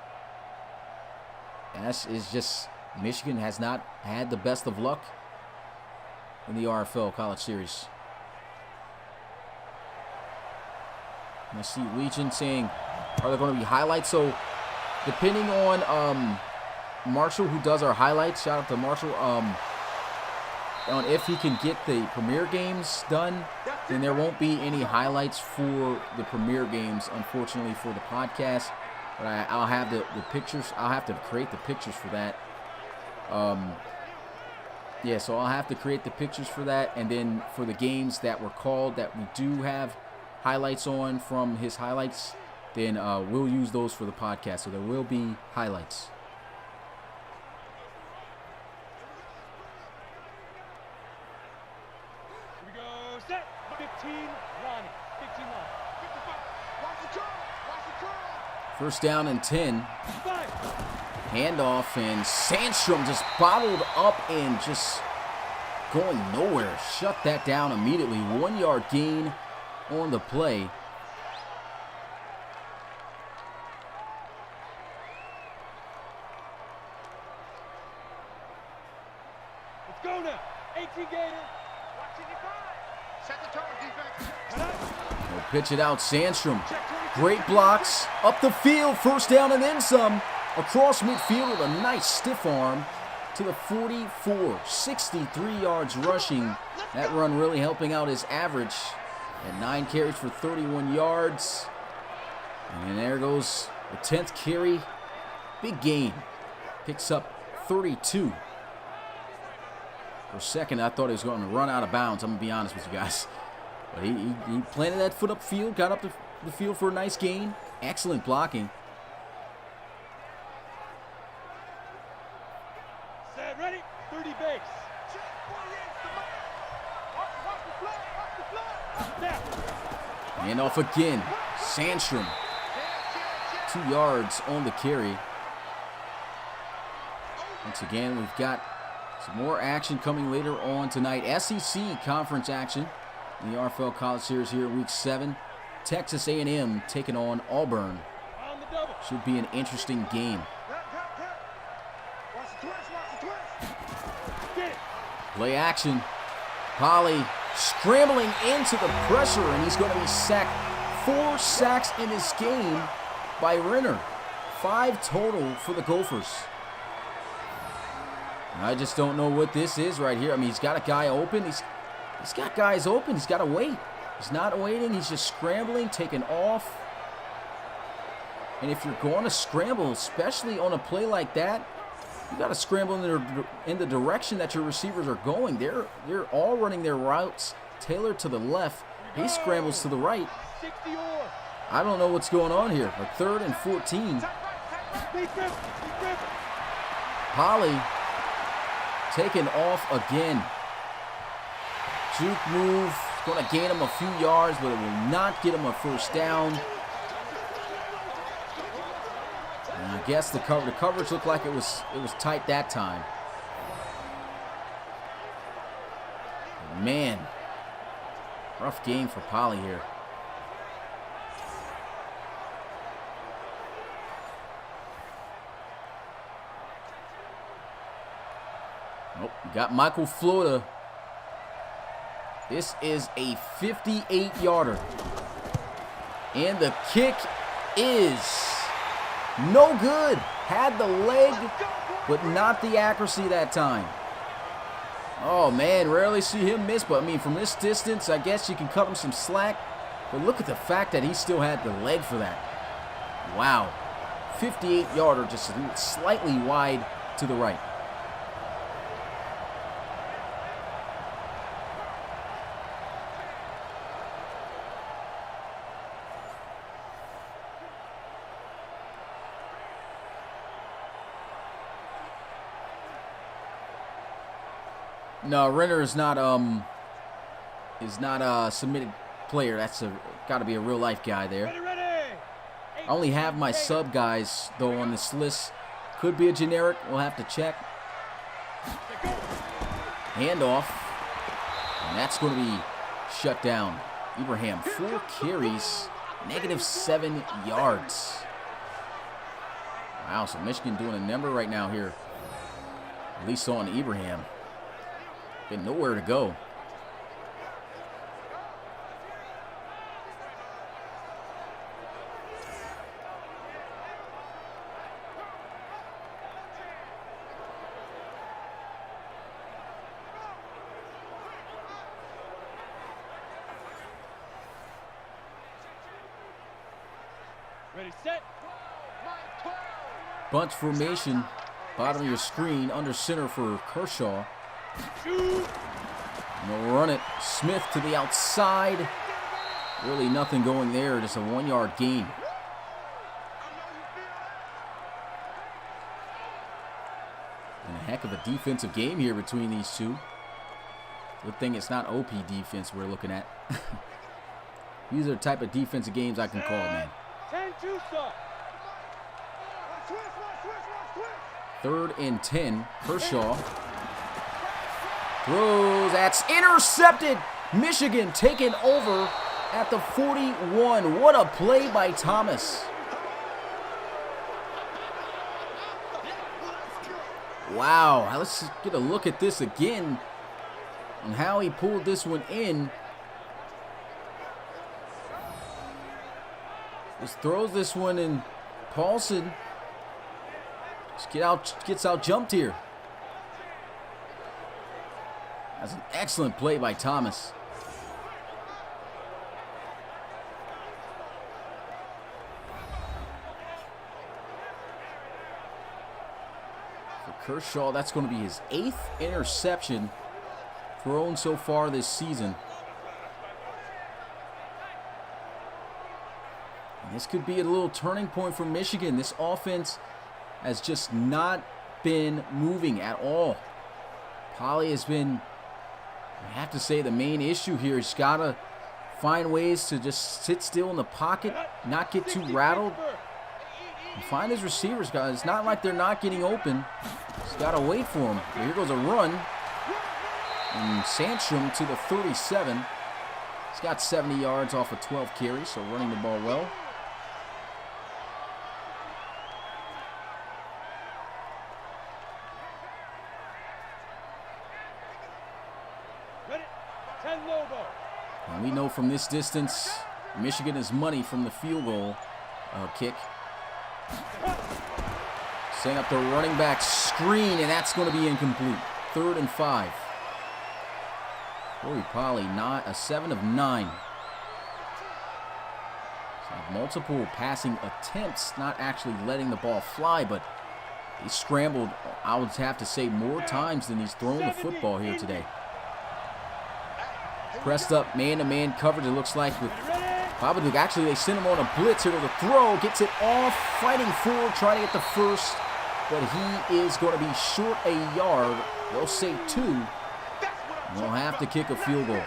that is just, Michigan has not had the best of luck in the RFL College Series. And I see Legion saying, are there going to be highlights? So, depending on Marshall, who does our highlights, shout out to Marshall, on if he can get the premier games done, then there won't be any highlights for the premier games, unfortunately, for the podcast. But I'll have the pictures. I'll have to create the pictures for that. Yeah, so I'll have to create the pictures for that. And then for the games that were called that we do have highlights on from his highlights, then we'll use those for the podcast. So there will be highlights. Here we go. Set. 15 line. 15 line. 55. Watch the curl. Watch the curl. First down and 10. 5. Handoff, and Sandstrom just bottled up and just going nowhere. Shut that down immediately. 1-yard gain on the play. Let's go now. 18 Gator. Watch 85. Set the tone, defense. They'll pitch it out. Sandstrom. Great blocks. Up the field. First down and then some. Across midfield with a nice stiff arm to the 44. 63 yards rushing. That run really helping out his average at 9 carries for 31 yards. And then there goes the 10th carry. Big gain. Picks up 32. For a second, I thought he was going to run out of bounds. I'm going to be honest with you guys. But he planted that foot upfield, got up the field for a nice gain. Excellent blocking. Set. Ready. 30 base. And off again. Sandstrom. 2 yards on the carry. Once again, we've got some more action coming later on tonight. SEC conference action in the RFL College Series here in Week 7. Texas A&M taking on Auburn. Should be an interesting game. Play action. Polley scrambling into the pressure, and he's going to be sacked. 4 sacks in this game by Renner. 5 total for the Gophers. I just don't know what this is right here. I mean, he's got a guy open. He's got guys open. He's got to wait. He's not waiting. He's just scrambling, taking off. And if you're going to scramble, especially on a play like that, you got to scramble in the direction that your receivers are going. They're all running their routes tailored to the left. He scrambles to the right. I don't know what's going on here. But 3rd and 14. Polley taken off again. Juke move. Going to gain him a few yards, but it will not get him a first down. And I guess the coverage looked like it was tight that time. Man, rough game for Polley here. Oh, we got Michael Florida. This is a 58-yarder. And the kick is no good. Had the leg, but not the accuracy that time. Oh, man, rarely see him miss. But, I mean, from this distance, I guess you can cut him some slack. But look at the fact that he still had the leg for that. Wow. 58-yarder, just slightly wide to the right. No, Renner is not a submitted player. That's got to be a real life guy there. I only have my sub guys though on this list. Could be a generic. We'll have to check. Handoff, and that's going to be shut down. Ibrahim, 4 carries, -7 yards. Wow, so Michigan doing a number right now here. At least on Ibrahim. Got nowhere to go. Ready, set. Bunch formation, bottom of your screen, under center for Kershaw. And they'll run it. Smith to the outside. Really nothing going there, just a 1-yard gain. And a heck of a defensive game here between these two. Good thing it's not OP defense we're looking at. These are the type of defensive games I can call, man. 10-2, sir. 3rd and 10. Kershaw throws. That's intercepted. Michigan taken over at the 41. What a play by Thomas. Wow. Let's get a look at this again and how he pulled this one in. Just throws this one in. Paulson just gets out jumped here. That's an excellent play by Thomas. For Kershaw, that's going to be his 8th interception thrown so far this season. And this could be a little turning point for Michigan. This offense has just not been moving at all. Poly has been, I have to say, the main issue here. He's got to find ways to just sit still in the pocket, not get too rattled, and find his receivers, guys. It's not like they're not getting open. He's got to wait for them. Here goes a run. And Sandstrom to the 37. He's got 70 yards off of 12 carries, so running the ball well. And we know from this distance, Michigan is money from the field goal kick. Setting up the running back screen, and that's going to be incomplete. 3rd and 5. Corey Poly, a 7 of 9. So multiple passing attempts, not actually letting the ball fly, but he scrambled, I would have to say, more times than he's thrown the football here today. Pressed up man-to-man coverage, it looks like, with Babadook. Actually, they sent him on a blitz here to the throw. Gets it off, fighting forward, trying to get the first. But he is going to be short a yard. They'll say 2. They'll have to kick a field goal.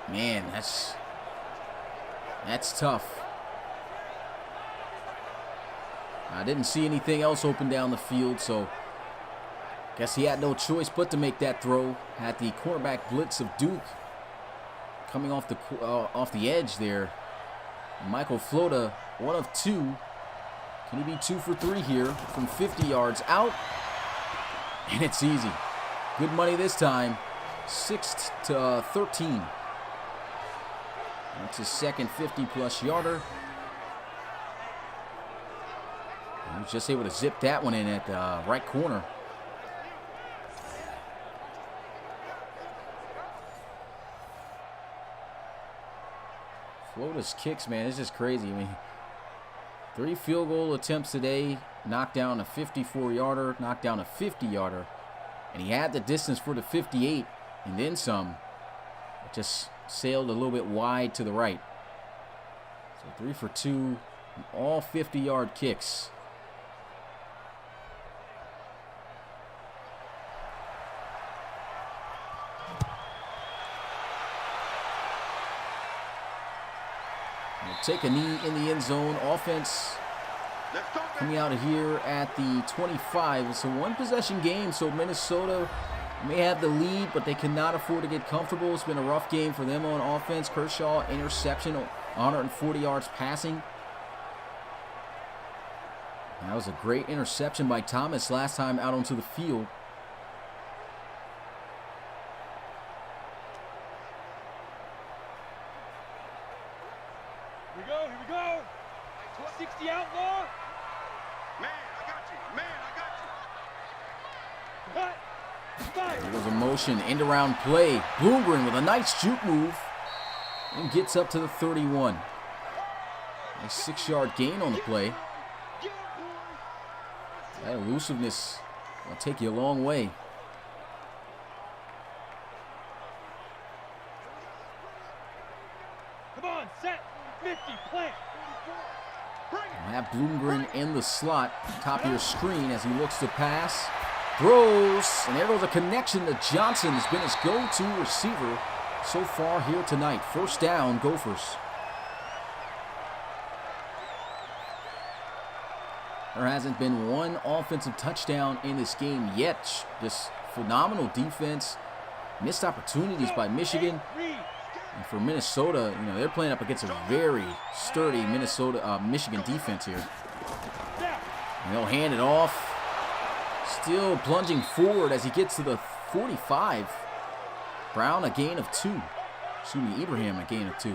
Man, that's tough. I didn't see anything else open down the field, so guess he had no choice but to make that throw. Had the cornerback blitz of Duke coming off the edge there. Michael Flota, 1 of 2, Can he be 2 for 3 here from 50 yards out? And it's easy. Good money this time. 6 to 13. That's his second 50-plus yarder. He was just able to zip that one in at the right corner. Florida's kicks, man, it's just crazy. I mean, 3 field goal attempts today, knocked down a 54-yarder, knocked down a 50-yarder, and he had the distance for the 58 and then some. It just sailed a little bit wide to the right. So 3 for 2, all 50-yard kicks. Take a knee in the end zone. Offense coming out of here at the 25. It's a one-possession game, so Minnesota may have the lead, but they cannot afford to get comfortable. It's been a rough game for them on offense. Kershaw, interception, 140 yards passing. That was a great interception by Thomas last time out onto the field. Here we go. 60 outlaw. Man, I got you. There was a motion, end-around play. Bloomgren with a nice juke move and gets up to the 31. Nice 6-yard gain on the play. That elusiveness will take you a long way. Come on, set. 50, plant. We'll have Bloomgren in the slot, top of your screen as he looks to pass. Throws, and there goes a connection to Johnson. Has been his go-to receiver so far here tonight. First down, Gophers. There hasn't been one offensive touchdown in this game yet. Just phenomenal defense. Missed opportunities by Michigan. And for Minnesota, you know, they're playing up against a very sturdy Michigan defense here. And they'll hand it off. Still plunging forward as he gets to the 45. Brown a gain of 2. Excuse me, Ibrahim a gain of 2.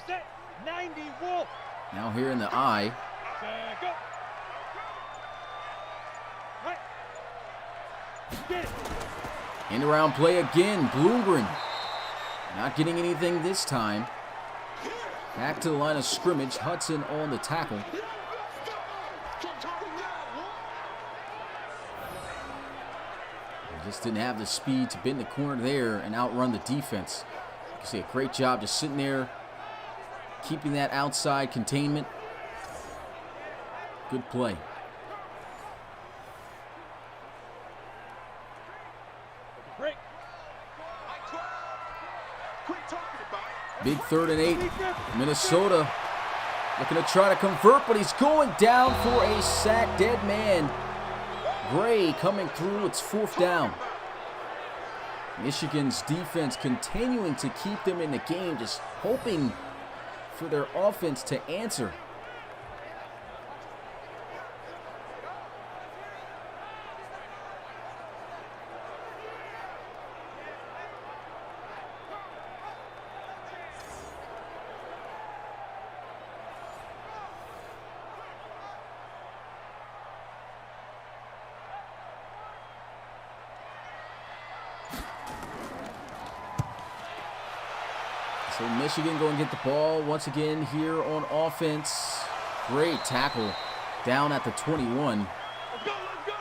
Set. 90, Wolf. Now here in the eye. Set, go. Right. Get it. End around play again. Bloomgren not getting anything this time. Back to the line of scrimmage. Hudson on the tackle. Just didn't have the speed to bend the corner there and outrun the defense. You can see a great job just sitting there, keeping that outside containment. Good play. Break. Big 3rd and 8. Minnesota looking to try to convert, but he's going down for a sack. Dead man. Gray coming through. It's 4th down. Michigan's defense continuing to keep them in the game, just hoping for their offense to answer. So Michigan going to get the ball once again here on offense. Great tackle down at the 21. Let's go, let's go.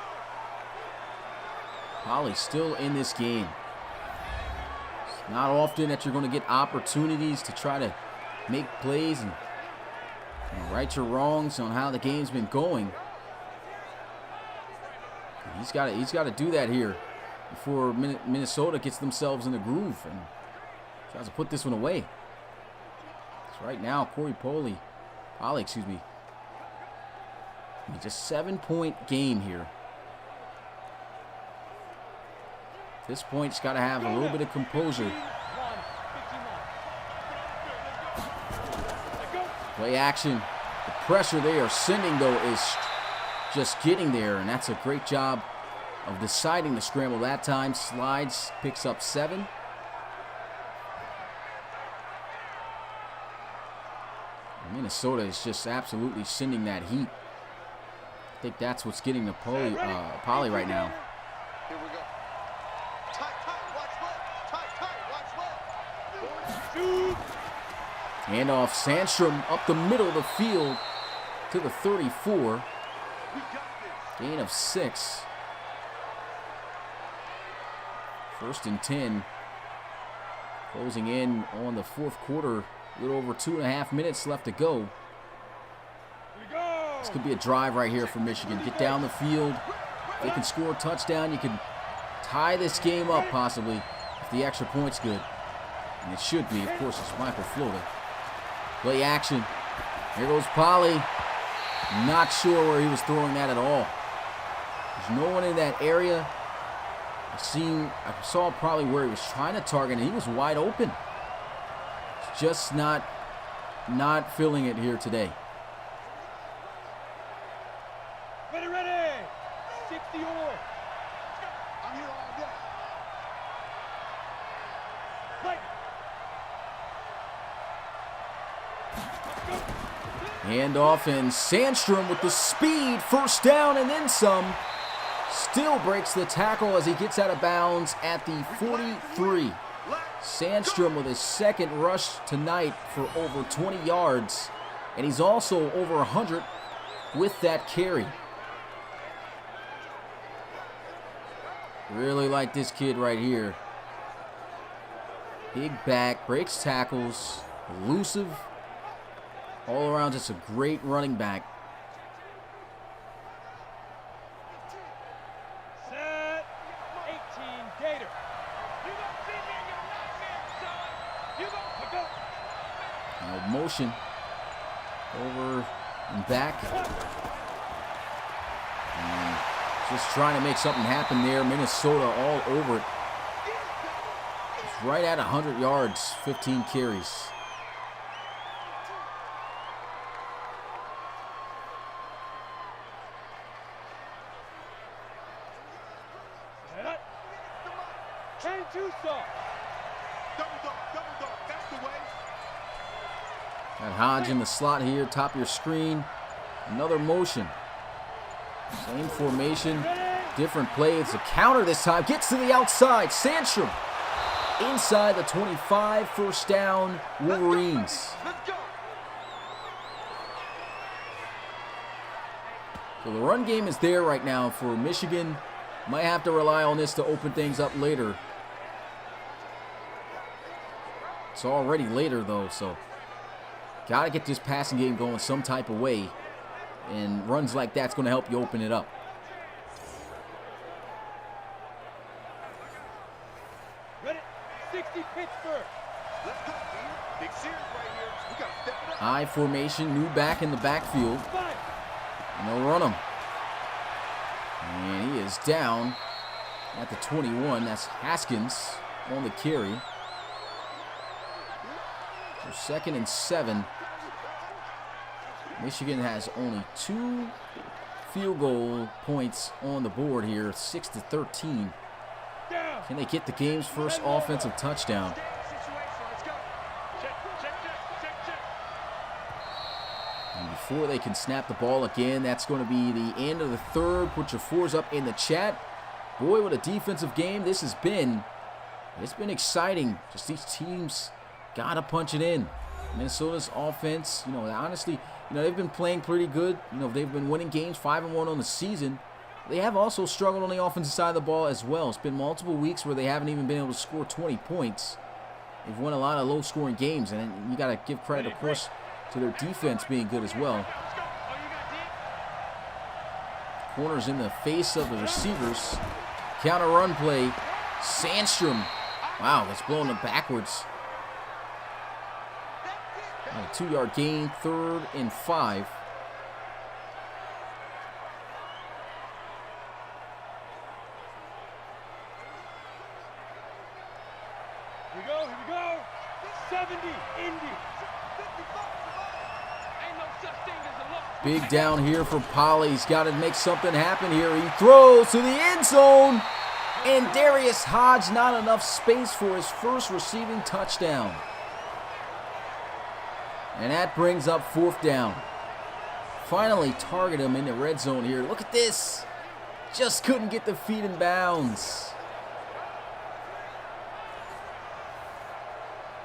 Holly still in this game. It's not often that you're going to get opportunities to try to make plays and right your wrongs on how the game's been going. He's got to do that here before Minnesota gets themselves in a groove and tries to put this one away. So right now, Polley, excuse me. Just 7-point game here. At this point, he's got to have a little bit of composure. Play action. The pressure they are sending, though, is just getting there, and that's a great job of deciding the scramble that time. Slides, picks up 7. Minnesota is just absolutely sending that heat. I think that's what's getting the Poly right now. Here we go. Tight, watch left. Tight, watch left. Shoot. Handoff, Sandstrom up the middle of the field to the 34. We got this. Gain of 6. 1st and 10. Closing in on the 4th quarter. A little over 2.5 minutes left to go. This could be a drive right here for Michigan. Get down the field. If they can score a touchdown, you can tie this game up possibly if the extra point's good. And it should be. Of course, it's Michael Florida. Play action. Here goes Poly. Not sure where he was throwing that at all. There's no one in that area. I saw probably where he was trying to target, and he was wide open. Just not feeling it here today. Ready. 60 or. I'm here all day. Fight. Handoff, and Sandstrom with the speed. 1st down and then some. Still breaks the tackle as he gets out of bounds at the 43. Sandstrom with his 2nd rush tonight for over 20 yards. And he's also over 100 with that carry. Really like this kid right here. Big back, breaks tackles, elusive. All around, just a great running back. Set. 18 Gator. You don't see me in your nightmare, son. You don't pick up. Now motion over and back. And just trying to make something happen there. Minnesota all over it. It's right at 100 yards, 15 carries. Ain't too soft. Double dog. That's the way. Got Hodge in the slot here, top of your screen. Another motion. Same formation, different play. It's a counter this time. Gets to the outside. Sandstrom inside the 25. 1st down, Wolverines. Let's go. So the run game is there right now for Michigan. Might have to rely on this to open things up later. It's already later, though, so got to get this passing game going some type of way. And runs like that's going to help you open it up. Ready. 60 Pittsburgh. Let's go, man. Big series right here. We got to step it up. I formation, new back in the backfield. Fight. And they'll run him. And he is down at the 21. That's Haskins on the carry. So 2nd and 7. Michigan has only 2 field goal points on the board here, 6-13. Down. Can they get the game's first offensive touchdown? Let's go. Check. And before they can snap the ball again, that's going to be the end of the 3rd. Put your 4s up in the chat. Boy, what a defensive game this has been. It's been exciting. Just these teams got to punch it in. Minnesota's offense, honestly, they've been playing pretty good. They've been winning games, 5-1 on the season. They have also struggled on the offensive side of the ball as well. It's been multiple weeks where they haven't even been able to score 20 points. They've won a lot of low-scoring games, and you got to give credit, of course, to their defense being good as well. Corners in the face of the receivers. Counter run play. Sandstrom. Wow, that's blowing them backwards. A 2-yard gain, 3rd and 5. Here we go. 70, Indy. Ain't no such thing as a look. Big down here for Polly. He's got to make something happen here. He throws to the end zone. And Darius Hodge, not enough space for his first receiving touchdown. And that brings up 4th down. Finally target him in the red zone here. Look at this. Just couldn't get the feet in bounds.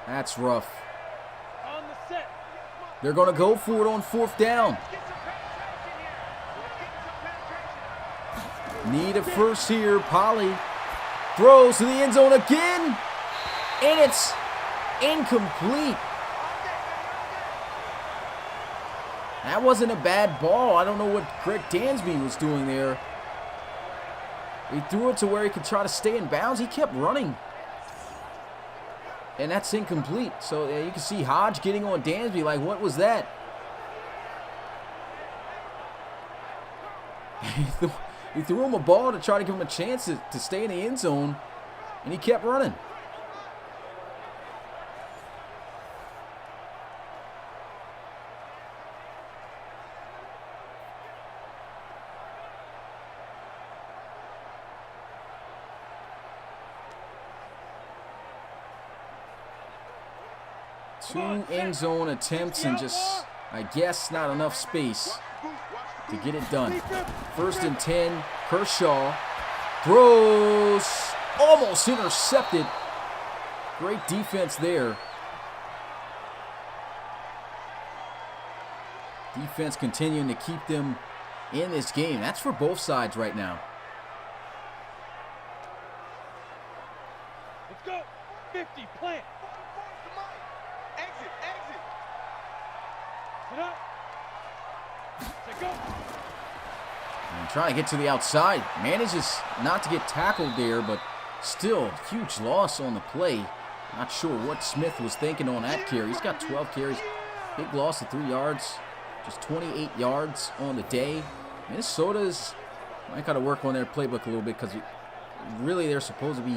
That's rough. On the set. They're going to go for it on 4th down. Need a first here. Polly throws to the end zone again. And it's incomplete. That wasn't a bad ball. I don't know what Greg Dansby was doing there. He threw it to where he could try to stay in bounds. He kept running. And that's incomplete. So you can see Hodge getting on Dansby like, what was that? He threw him a ball to try to give him a chance to stay in the end zone. And he kept running. Two end zone attempts and just, I guess, not enough space to get it done. 1st and 10, Kershaw throws, almost intercepted. Great defense there. Defense continuing to keep them in this game. That's for both sides right now. Let's go. 50, plant. Exit. Sit up. Say go. And trying to get to the outside. Manages not to get tackled there, but still huge loss on the play. Not sure what Smith was thinking on that carry. He's got 12 carries. Big loss of 3 yards. Just 28 yards on the day. Minnesota's might got to work on their playbook a little bit because really they're supposed to be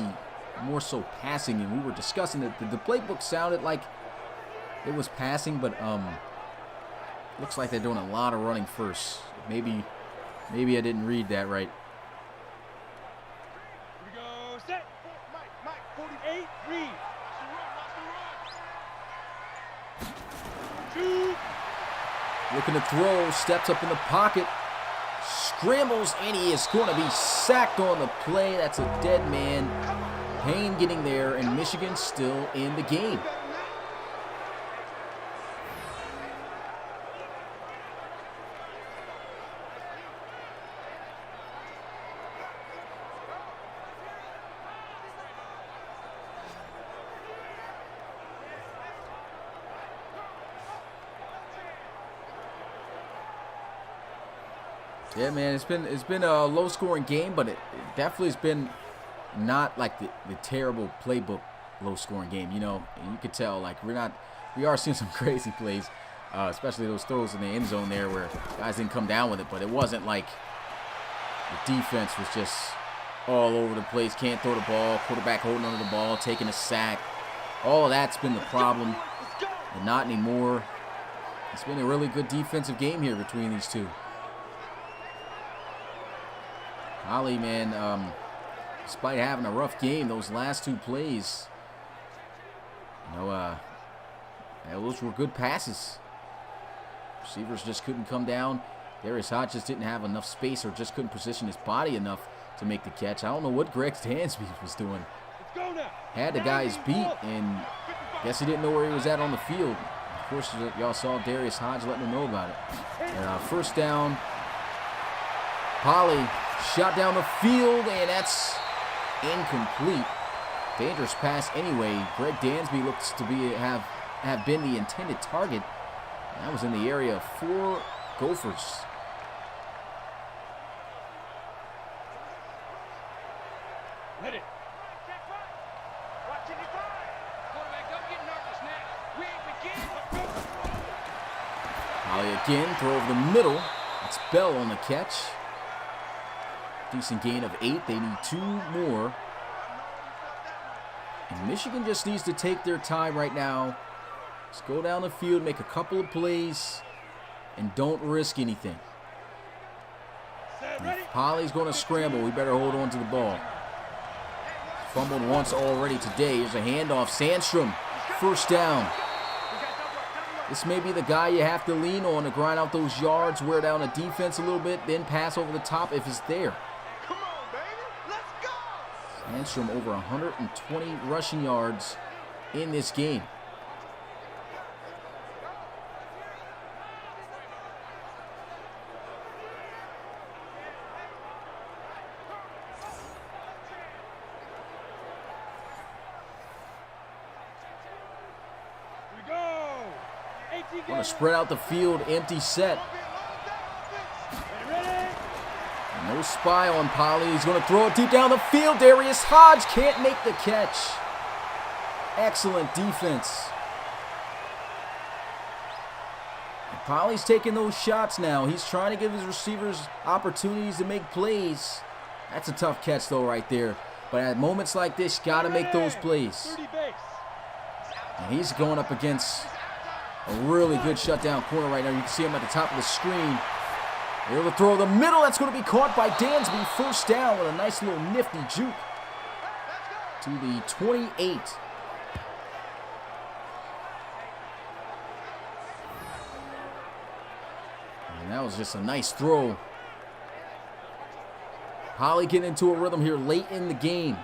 more so passing. And we were discussing that the playbook sounded like it was passing, but looks like they're doing a lot of running first. Maybe I didn't read that right. Here we go. Set. Mike, 48, read. Shoot. Looking to throw, steps up in the pocket, scrambles, and he is going to be sacked on the play. That's a dead man. Payne getting there, and Michigan still in the game. Yeah, man, it's been a low-scoring game, but it definitely has been not like the terrible playbook low-scoring game. You know, and you could tell like we are seeing some crazy plays, especially those throws in the end zone there where guys didn't come down with it. But it wasn't like the defense was just all over the place. Can't throw the ball, quarterback holding onto the ball, taking a sack. All of that's been the problem, and not anymore. It's been a really good defensive game here between these two. Holly, man, despite having a rough game, those last 2 plays, you know, those were good passes. Receivers just couldn't come down. Darius Hodge just didn't have enough space or just couldn't position his body enough to make the catch. I don't know what Greg Dansby was doing. Had the guys beat, and I guess he didn't know where he was at on the field. Of course, y'all saw Darius Hodge letting him know about it. And, 1st down, Polly shot down the field, and that's incomplete. Dangerous pass anyway. Greg Dansby looks to have been the intended target. That was in the area of 4 Gophers. Hit it. Polly again, throw over the middle. It's Bell on the catch. Decent gain of 8. They need 2 more. And Michigan just needs to take their time right now. Just go down the field, make a couple of plays, and don't risk anything. If Poly's going to scramble, we better hold on to the ball. Fumbled once already today. Here's a handoff. Sandstrom, first down. This may be the guy you have to lean on to grind out those yards, wear down the defense a little bit, then pass over the top if it's there. Come on, baby. Let's go. Sandstrom over 120 rushing yards in this game. Going to spread out the field, empty set. No spy on Poly. He's going to throw it deep down the field. Darius Hodge can't make the catch. Excellent defense. And Poly's taking those shots now. He's trying to give his receivers opportunities to make plays. That's a tough catch, though, right there. But at moments like this, got to make those plays. And he's going up against a really good shutdown corner right now. You can see him at the top of the screen. Able to throw the middle. That's going to be caught by Dansby. First down with a nice little nifty juke to the 28. And that was just a nice throw. Poly getting into a rhythm here late in the game.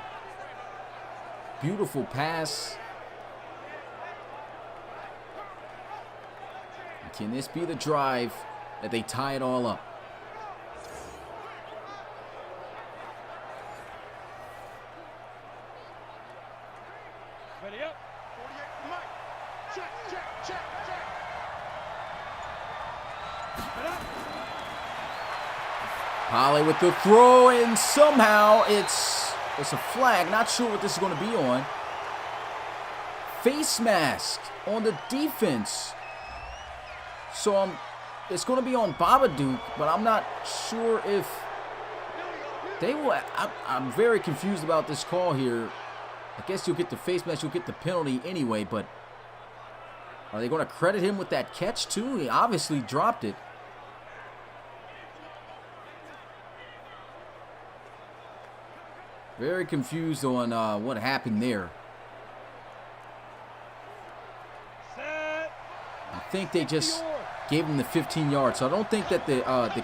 Beautiful pass. Can this be the drive that they tie it all up? Ready up. 48 for Mike. Check, check, check, check. Poly with the throw, and somehow it's a flag. Not sure what this is going to be on. Face mask on the defense. So it's going to be on Babadook, but I'm not sure if they will. I'm very confused about this call here. I guess you'll get the face mask, you'll get the penalty anyway, but are they going to credit him with that catch too? He obviously dropped it. Very confused on what happened there. I think they just gave him the 15 yards, so I don't think that the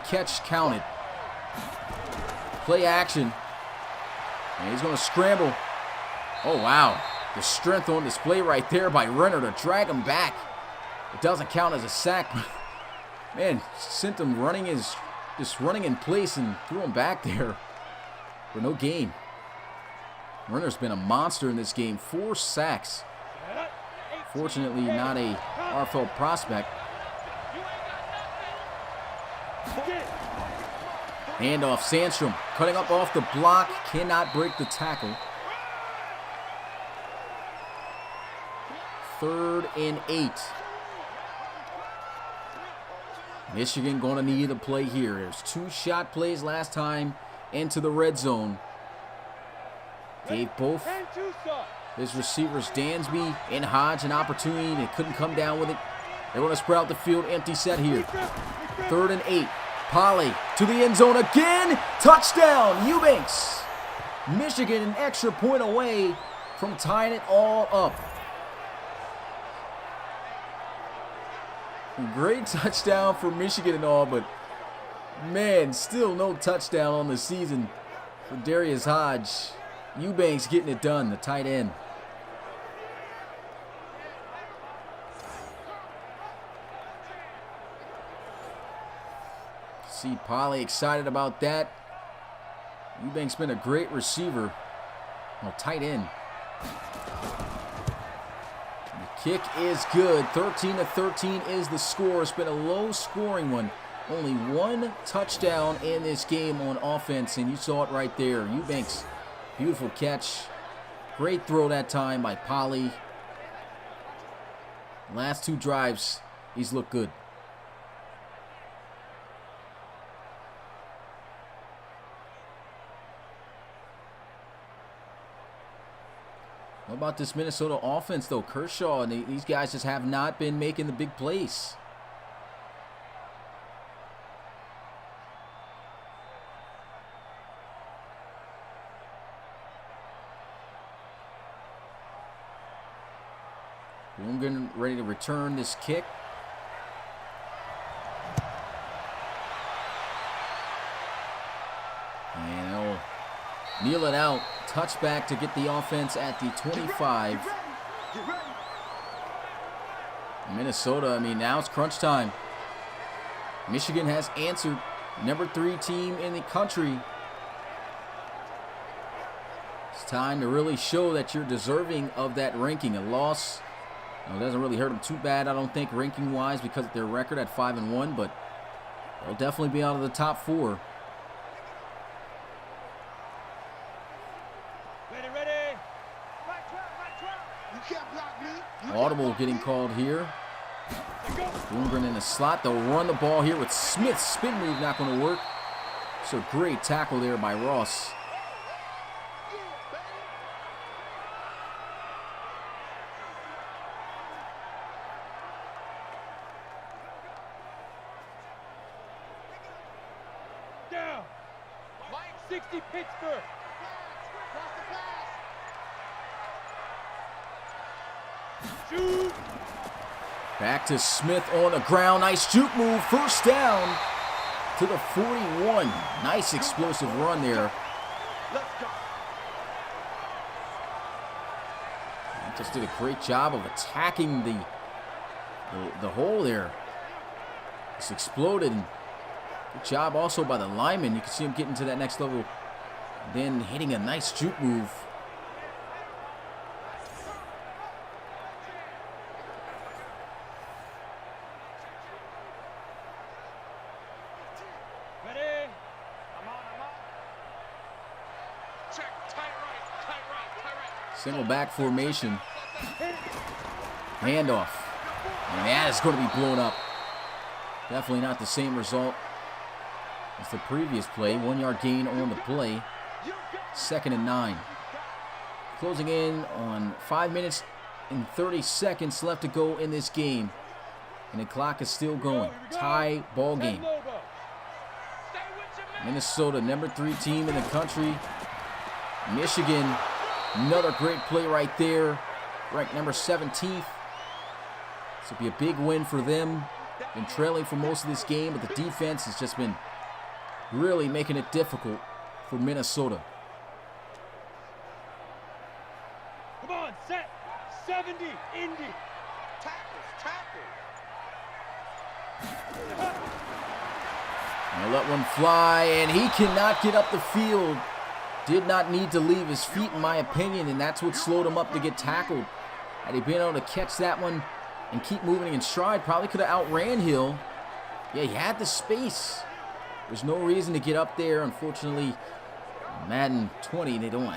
catch counted. Play action. And he's going to scramble. Oh, wow. The strength on display right there by Renner to drag him back. It doesn't count as a sack, but, man, sent him just running in place and threw him back there for no gain. Renner's been a monster in this game. 4 sacks. Fortunately, not a RFL prospect. Handoff, Sandstrom cutting up off the block, cannot break the tackle. 3rd and 8. Michigan going to need a play here. There's 2 shot plays last time into the red zone. Gave both his receivers, Dansby and Hodge, an opportunity. They couldn't come down with it. They want to spread out the field, empty set here. 3rd and 8. Poly to the end zone again. Touchdown, Eubanks. Michigan an extra point away from tying it all up. Great touchdown for Michigan and all, but man, still no touchdown on the season for Darius Hodge. Eubanks getting it done, the tight end. See Poly excited about that. Eubanks been a great receiver. Well, tight end. The kick is good. 13-13 is the score. It's been a low-scoring one. Only 1 touchdown in this game on offense, and you saw it right there. Eubanks, beautiful catch. Great throw that time by Poly. Last 2 drives, he's looked good. Well, about this Minnesota offense, though? Kershaw and these guys just have not been making the big plays. Bloomgren ready to return this kick. And they'll kneel it out. Touchback to get the offense at the 25. Minnesota, I mean, now it's crunch time. Michigan has answered. #3 team in the country. It's time to really show that you're deserving of that ranking. A loss, it doesn't really hurt them too bad, I don't think, ranking-wise, because of their record at 5-1, but they'll definitely be out of the top 4. Audible getting called here. Bloomgren in the slot. They'll run the ball here with Smith. Spin move not going to work. So great tackle there by Ross. Down. 60 Pittsburgh. Shoot. Back to Smith on the ground. Nice juke move. First down to the 41. Nice explosive run there. He just did a great job of attacking the hole there. Just exploded. Good job also by the lineman. You can see him getting to that next level. Then hitting a nice juke move. Single back formation. Handoff. And that is going to be blown up. Definitely not the same result as the previous play. 1 yard gain on the play. 2nd and 9. Closing in on 5 minutes and 30 seconds left to go in this game. And the clock is still going. Tie ball game. Minnesota, #3 team in the country. Michigan, another great play right there. Ranked number 17th. This will be a big win for them. Been trailing for most of this game, but the defense has just been really making it difficult for Minnesota. Come on, set. 70, Indy. Tackles. I'll let one fly, and he cannot get up the field. Did not need to leave his feet, in my opinion, and that's what slowed him up to get tackled. Had he been able to catch that one and keep moving in stride, probably could have outran Hill. Yeah, he had the space. There's no reason to get up there. Unfortunately, Madden 20, they don't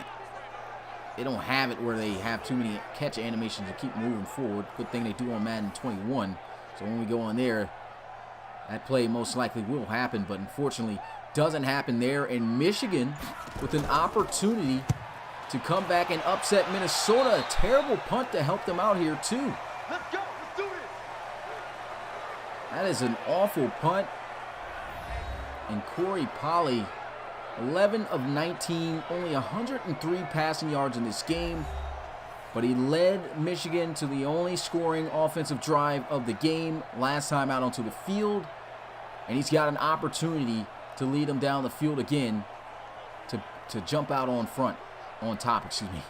have it where they have too many catch animations to keep moving forward. Good thing they do on Madden 21. So when we go on there, that play most likely will happen, but unfortunately doesn't happen there. And Michigan with an opportunity to come back and upset Minnesota. A terrible punt to help them out here too. Let's go. Let's do it. That is an awful punt. And Corey Polley, 11 of 19, only 103 passing yards in this game. But he led Michigan to the only scoring offensive drive of the game last time out onto the field. And he's got an opportunity to lead them down the field again to jump out on top, excuse me.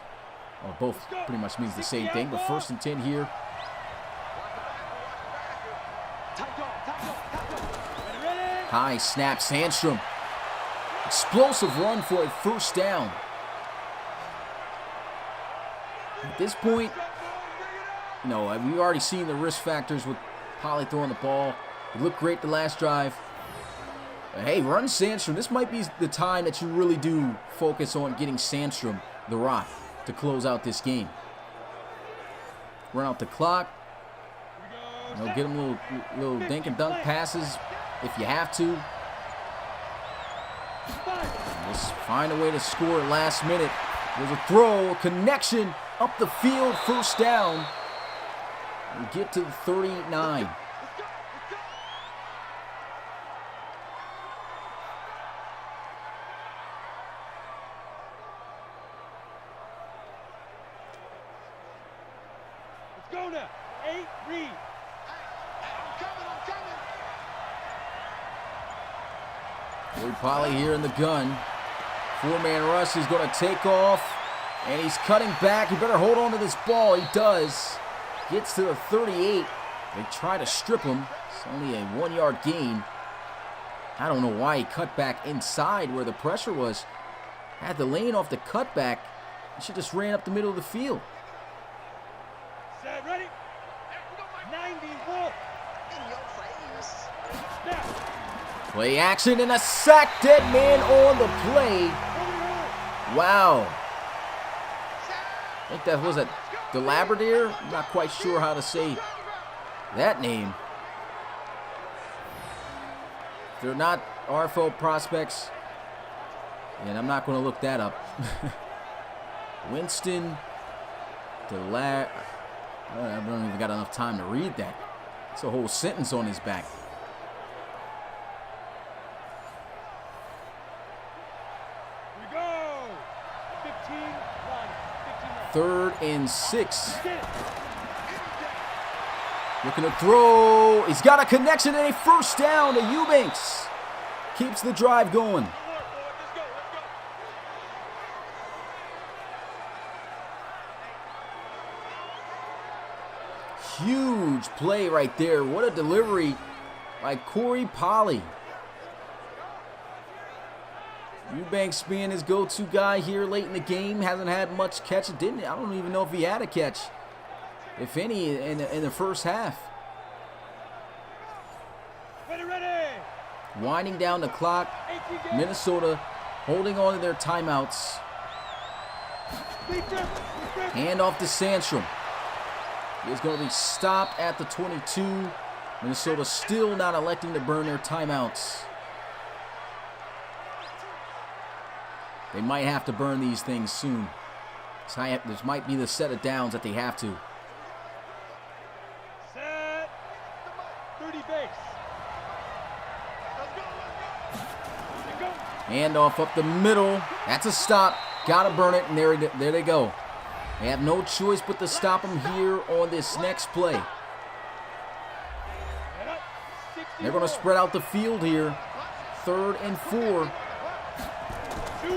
Well, both pretty much means the same thing, but 1st and 10 here. High snap, Sandstrom. Explosive run for a 1st down. At this point, we've already seen the risk factors with Polley throwing the ball. It looked great the last drive. But hey, run Sandstrom. This might be the time that you really do focus on getting Sandstrom the rock to close out this game. Run out the clock. Get him little dink and dunk passes if you have to. Just find a way to score at last minute. There's a throw, a connection, up the field, first down. We get to the 39. Let's go now. 8, read. Corey Polley here in the gun. Four-man rush is going to take off. And he's cutting back. He better hold on to this ball. He does. Gets to the 38. They try to strip him. It's only a 1-yard gain. I don't know why he cut back inside where the pressure was. Had the lane off the cutback. He should just ran up the middle of the field. Set, ready? 91. Snap. Play action and a sack. Dead man on the play. Wow. I think that was the Labrador. I'm not quite sure how to say that name. They're not RFL prospects, and I'm not going to look that up. Winston I don't even got enough time to read that. It's a whole sentence on his back. Here we go. 15, line. 3rd and 6. Looking to throw. He's got a connection and a first down to Eubanks. Keeps the drive going. Huge play right there. What a delivery by Corey Polley. Eubanks being his go-to guy here late in the game. Hasn't had much catch. I don't even know if he had a catch, if any, in the first half. Ready. Winding down the clock. Minnesota holding on to their timeouts. Hand off to Sandstrom. He's going to be stopped at the 22. Minnesota still not electing to burn their timeouts. They might have to burn these things soon. This might be the set of downs that they have to. Set. 30 base. Handoff up the middle. That's a stop. Got to burn it, and there they go. They have no choice but to stop them here on this next play. They're going to spread out the field here. 3rd and 4.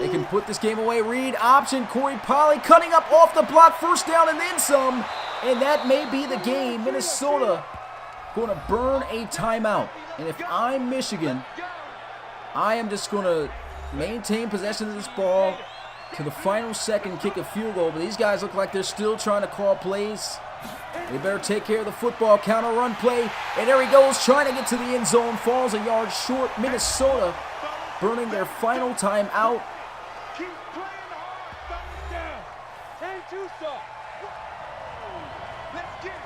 They can put this game away. Read option. Corey Polley cutting up off the block. First down and then some. And that may be the game. Minnesota going to burn a timeout. And if I'm Michigan, I am just going to maintain possession of this ball to the final second, kick a field goal. But these guys look like they're still trying to call plays. They better take care of the football. Counter run play. And there he goes, trying to get to the end zone. Falls a yard short. Minnesota burning their final time out. Keep playing hard. Down. 10-2 stop. Let's get it.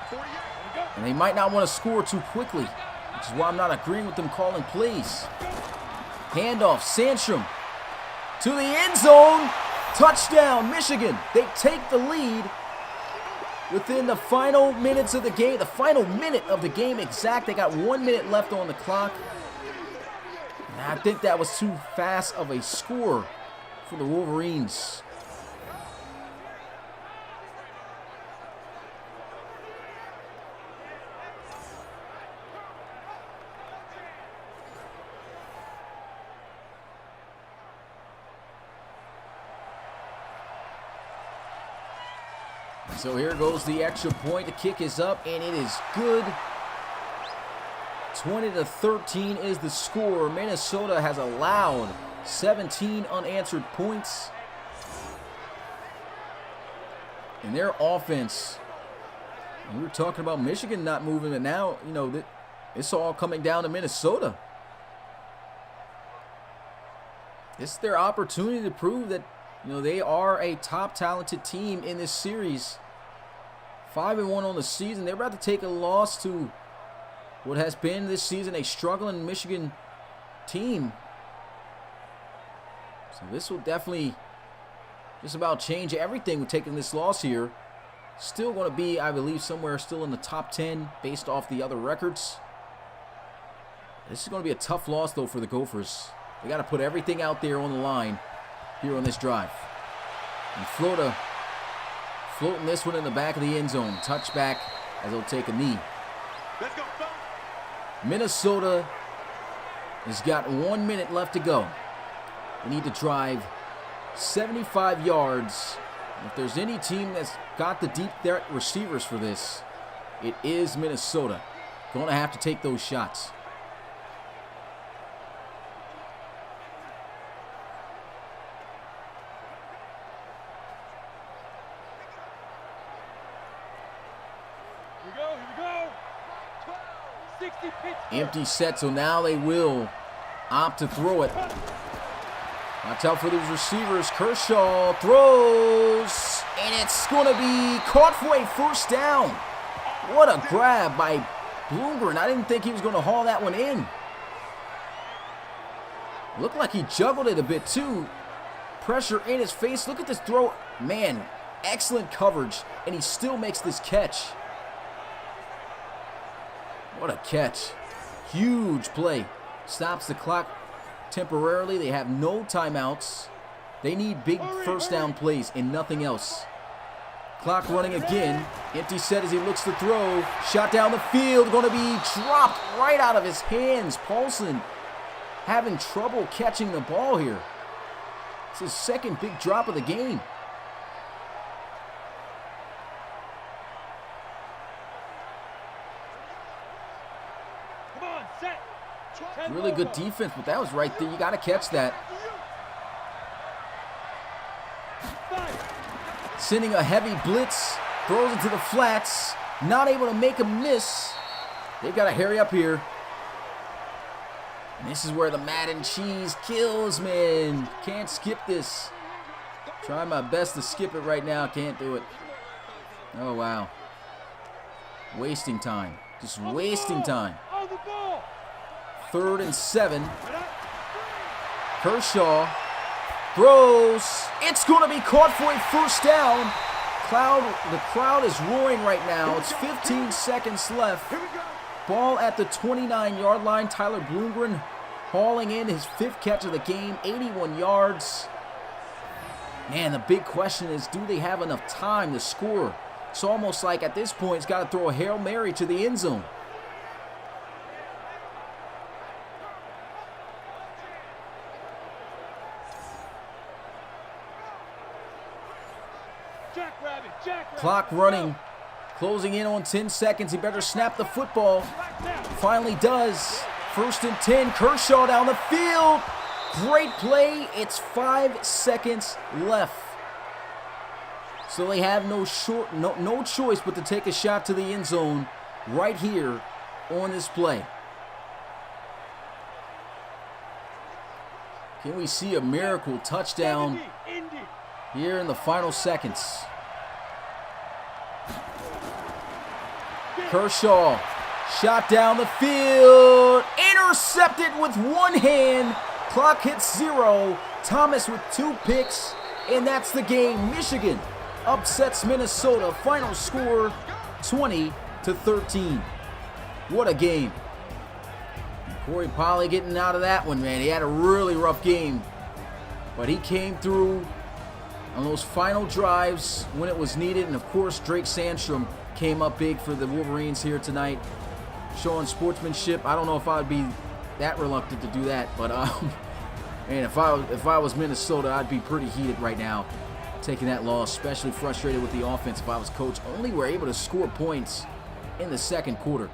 48. And they might not want to score too quickly, which is why I'm not agreeing with them calling plays. Handoff. Sandstrom to the end zone. Touchdown, Michigan. They take the lead within the final minutes of the game. The final minute of the game exact. They got 1 minute left on the clock. And I think that was too fast of a score for the Wolverines. So here goes the extra point. The kick is up, and it is good. 20-13 is the score. Minnesota has allowed 17 unanswered points. And their offense, we were talking about Michigan not moving, and now, it's all coming down to Minnesota. It's their opportunity to prove that, they are a top talented team in this series. 5-1 on the season. They're about to take a loss to what has been this season a struggling Michigan team. So this will definitely just about change everything with taking this loss here. Still going to be, I believe, somewhere still in the top 10 based off the other records. This is going to be a tough loss, though, for the Gophers. They got to put everything out there on the line here on this drive. And Florida floating this one in the back of the end zone. Touchback as they'll take a knee. Let's go, go. Minnesota has got 1 minute left to go. They need to drive 75 yards. If there's any team that's got the deep threat receivers for this, it is Minnesota. Going to have to take those shots. Here we go. 60 pitch. Empty set, so now they will opt to throw it. Watch out for these receivers. Kershaw throws, and it's going to be caught for a first down. What a grab by Bloomgren. I didn't think he was going to haul that one in. Looked like he juggled it a bit too. Pressure in his face. Look at this throw. Man, excellent coverage, and he still makes this catch. What a catch. Huge play. Stops the clock temporarily. They have no timeouts. They need big first down plays and nothing else. Clock running again. Empty set as he looks to throw. Shot down the field. Going to be dropped right out of his hands. Paulson having trouble catching the ball here. It's his second big drop of the game. Come on, set. Really good defense, but that was right there. You got to catch that. Sending a heavy blitz. Throws it to the flats. Not able to make a miss. They've got to hurry up here. And this is where the Madden cheese kills, man. Can't skip this. Trying my best to skip it right now. Can't do it. Oh, wow. Wasting time. Just wasting time. On the ball. 3rd and 7. Kershaw throws. It's going to be caught for a first down. The crowd is roaring right now. It's 15 seconds left. Ball at the 29-yard line. Tyler Bloomgren hauling in his 5th catch of the game, 81 yards. Man, the big question is, do they have enough time to score? It's almost like at this point, he's got to throw a Hail Mary to the end zone. Clock running, closing in on 10 seconds. He better snap the football. Finally does. 1st and 10. Kershaw down the field. Great play. It's 5 seconds left. So they have no choice but to take a shot to the end zone right here on this play. Can we see a miracle touchdown here in the final seconds? Kershaw, shot down the field, intercepted with one hand. Clock hits 0. Thomas with 2 picks, and that's the game. Michigan upsets Minnesota. Final score 20-13. What a game. Corey Polley getting out of that one, man. He had a really rough game, but he came through on those final drives when it was needed. And of course, Drake Sandstrom came up big for the Wolverines here tonight, showing sportsmanship. I don't know if I would be that reluctant to do that, but man, if I was Minnesota, I'd be pretty heated right now, taking that loss. Especially frustrated with the offense. If I was coach, only were able to score points in the 2nd quarter.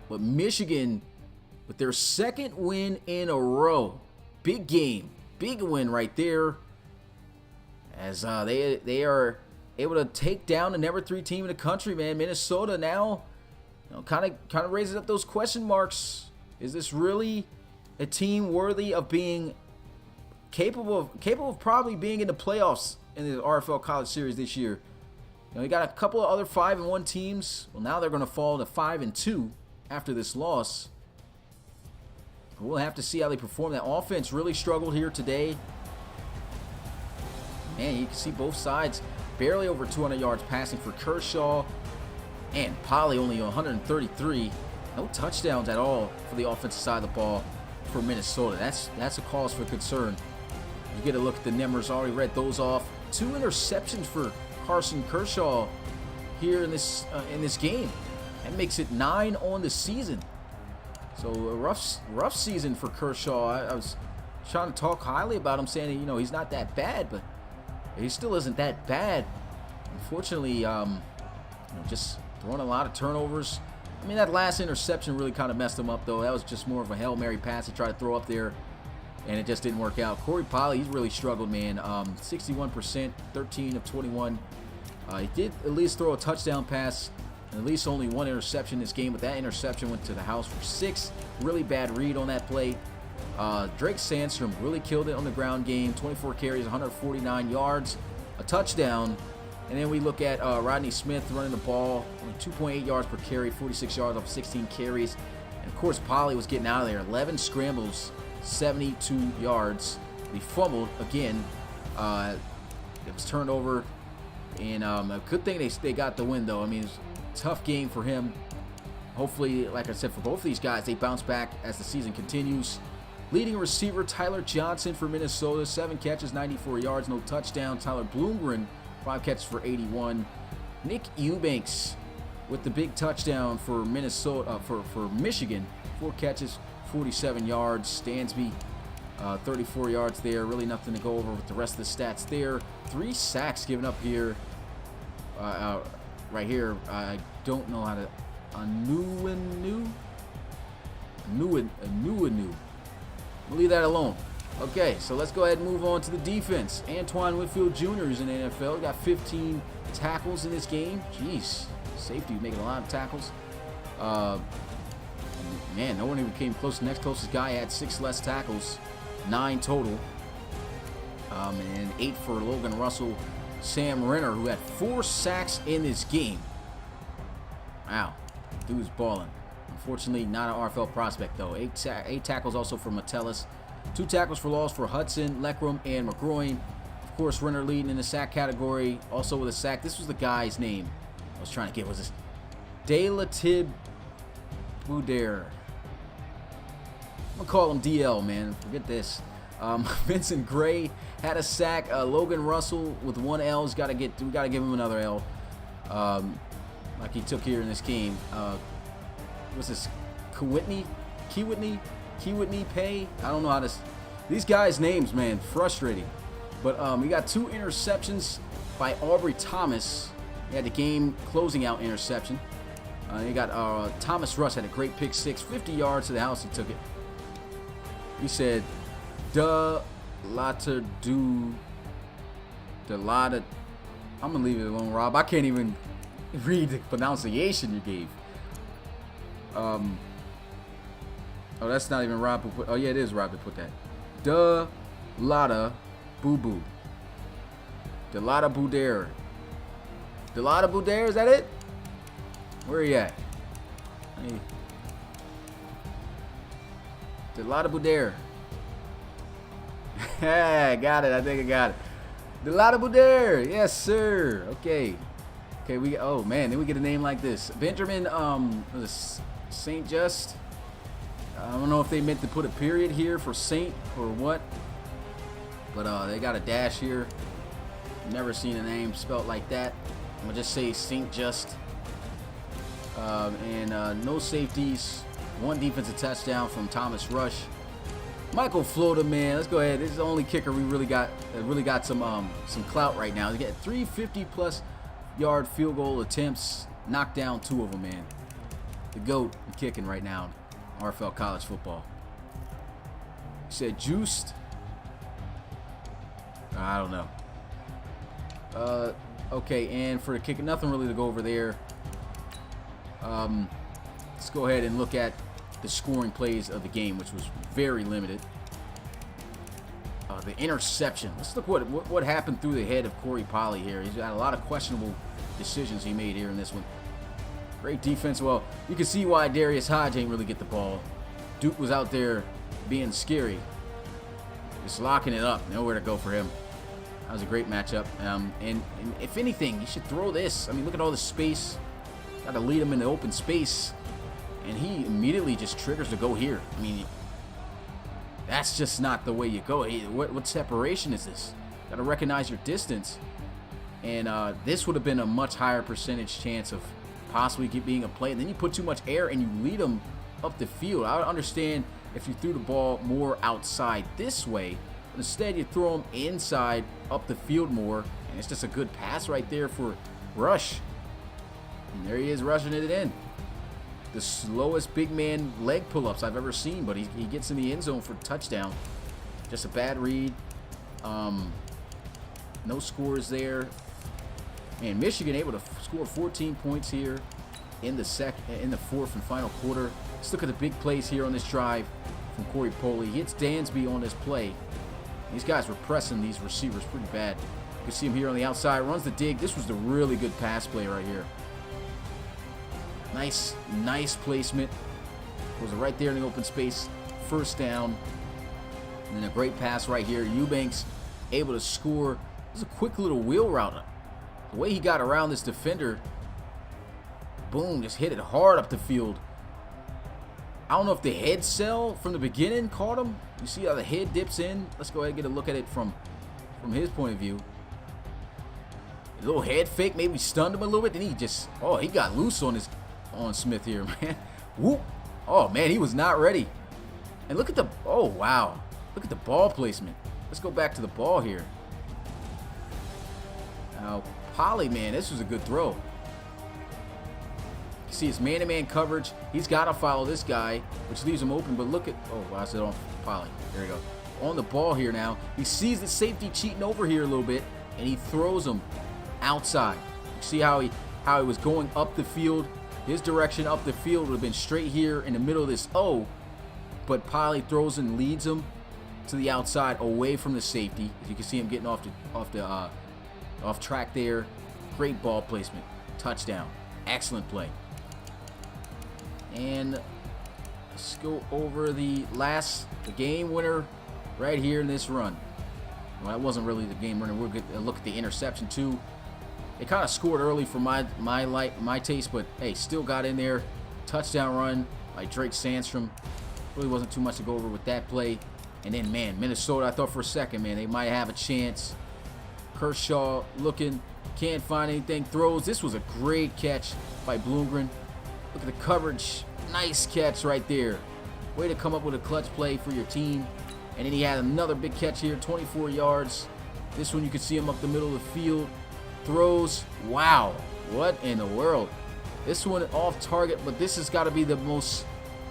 But Michigan, with their 2nd win in a row, big game, big win right there, as they are able to take down the number 3 team in the country, man. Minnesota now, kind of raises up those question marks. Is this really a team worthy of being capable of probably being in the playoffs in the RFL College Series this year? You got a couple of other 5-1 teams. Well, now they're going to fall to 5-2 after this loss. We'll have to see how they perform. That offense really struggled here today. Man, you can see both sides barely over 200 yards passing for Kershaw, and Poly only 133. No touchdowns at all for the offensive side of the ball for Minnesota. That's a cause for concern. You get a look at the numbers. Already read those off. 2 interceptions for Carson Kershaw here in this game. That makes it 9 on the season. So a rough season for Kershaw. I was trying to talk highly about him, saying that, he's not that bad, but he still isn't that bad. Unfortunately, just throwing a lot of turnovers. I mean, that last interception really kind of messed him up, though. That was just more of a Hail Mary pass he tried to throw up there, and it just didn't work out. Corey Polley, he's really struggled, man. 61%, 13 of 21. He did at least throw a touchdown pass, and at least only 1 interception this game, but that interception went to the house for 6. Really bad read on that play. Drake Sandstrom really killed it on the ground game. 24 carries, 149 yards, a touchdown. And then we look at Rodney Smith running the ball, only 2.8 yards per carry, 46 yards off 16 carries. And, of course, Polley was getting out of there. 11 scrambles, 72 yards. He fumbled again. It was turned over. And a good thing they got the win, though. I mean, it's a tough game for him. Hopefully, like I said, for both of these guys, they bounce back as the season continues. Leading receiver Tyler Johnson for Minnesota, 7 catches, 94 yards, no touchdown. Tyler Bloomgren, 5 catches for 81. Nick Eubanks with the big touchdown for Minnesota, for Michigan, 4 catches, 47 yards. Stansby, 34 yards there. Really nothing to go over with the rest of the stats there. 3 sacks given up here. Right here, I don't know how to. Anuinu. We'll leave that alone. Okay, so let's go ahead and move on to the defense. Antoine Whitfield Jr. is in the NFL. Got 15 tackles in this game. Jeez, safety making a lot of tackles. Man, no one even came close. The next closest guy had 6 less tackles, 9 total. And 8 for Logan Russell. Sam Renner, who had 4 sacks in this game. Wow, dude's balling. Unfortunately, not an RFL prospect, though. 8 tackles also for Metellus. 2 tackles for loss for Hudson, Leckram, and McGroin. Of course, Renner leading in the sack category. Also with a sack. This was the guy's name I was trying to get. Was this Delatib Boudair? I'm going to call him DL, man. Forget this. Vincent Gray had a sack. Logan Russell with 1 L. We got to give him another L. Like he took here in this game. What's this? Kewitney Pay? I don't know how to. These guys' names, man, frustrating. But we got 2 interceptions by Aubrey Thomas. He had the game closing out interception. You got Thomas Russ had a great pick 6, 50 yards to the house. He took it. He said, I'm gonna leave it alone, Rob. I can't even read the pronunciation you gave. Oh, that's not even Rob who put. Oh yeah, it is Rob who put that. Delata Boo. Delata Boudair. Delata Boudair, is that it? Where are you at? Hey. Delata Boudair. Got it. I think I got it. Delata Boudair. Yes, sir. Okay, oh man, then we get a name like this. Benjamin Saint Just. I don't know if they meant to put a period here for Saint or what, but they got a dash here. Never seen a name spelled like that. I'm gonna just say Saint Just. And no safeties. 1 defensive touchdown from Thomas Rush. Michael Florida, man, let's go ahead. This is the only kicker we really got that really got some clout right now. He got 350+ yard field goal attempts. Knocked down 2 of them, man. The GOAT kicking right now. RFL college football. He said juiced. I don't know. Okay, and for the kicker, nothing really to go over there. Let's go ahead and look at the scoring plays of the game, which was very limited. The interception. Let's look what happened through the head of Corey Polley here. He's got a lot of questionable decisions he made here in this one. Great defense. Well, you can see why Darius Hodge ain't really get the ball. Duke was out there being scary. Just locking it up. Nowhere to go for him. That was a great matchup. And if anything, you should throw this. I mean, look at all the space. Got to lead him in the open space. And he immediately just triggers to go here. I mean, that's just not the way you go. Hey, what separation is this? Got to recognize your distance. And this would have been a much higher percentage chance of possibly being a play. And then you put too much air and you lead them up the field. I would understand if you threw the ball more outside this way. Instead, you throw them inside up the field more. And it's just a good pass right there for Rush. And there he is rushing it in. The slowest big man leg pull-ups I've ever seen, but he gets in the end zone for a touchdown. Just a bad read. No scores there. And Michigan able to score 14 points here in the fourth and final quarter. Let's look at the big plays here on this drive from Corey Poley. He hits Dansby on this play. These guys were pressing these receivers pretty bad. You can see him here on the outside. Runs the dig. This was the really good pass play right here. Nice placement. Was right there in the open space. First down. And then a great pass right here. Eubanks able to score. This is a quick little wheel route. The way he got around this defender. Boom, just hit it hard up the field. I don't know if the head sell from the beginning caught him. You see how the head dips in? Let's go ahead and get a look at it from his point of view. A little head fake maybe stunned him a little bit. Then he got loose on Smith here, man. Whoop. Oh, man, he was not ready. And look at oh, wow. Look at the ball placement. Let's go back to the ball here. Now, Polly, man, this was a good throw. You see his man-to-man coverage. He's got to follow this guy, which leaves him open. But look at, oh, I said on Polly. There we go. On the ball here now. He sees the safety cheating over here a little bit, and he throws him outside. You see how he was going up the field. His direction up the field would have been straight here in the middle of this O, but Polly throws and leads him to the outside away from the safety. As you can see him getting off track there. Great ball placement. Touchdown. Excellent play. And let's go over the game winner right here in this run. Well, that wasn't really the game winner. We'll get a look at the interception too. They kind of scored early for my taste, but hey, still got in there. Touchdown run by Drake Sandstrom. Really wasn't too much to go over with that play. And then, man, Minnesota, I thought for a second, man, they might have a chance. Kershaw looking, can't find anything. Throws. This was a great catch by Bloomgren. Look at the coverage. Nice catch right there. Way to come up with a clutch play for your team. And then he had another big catch here, 24 yards. This one you can see him up the middle of the field. Throws. Wow. What in the world? This one off target, but this has got to be the most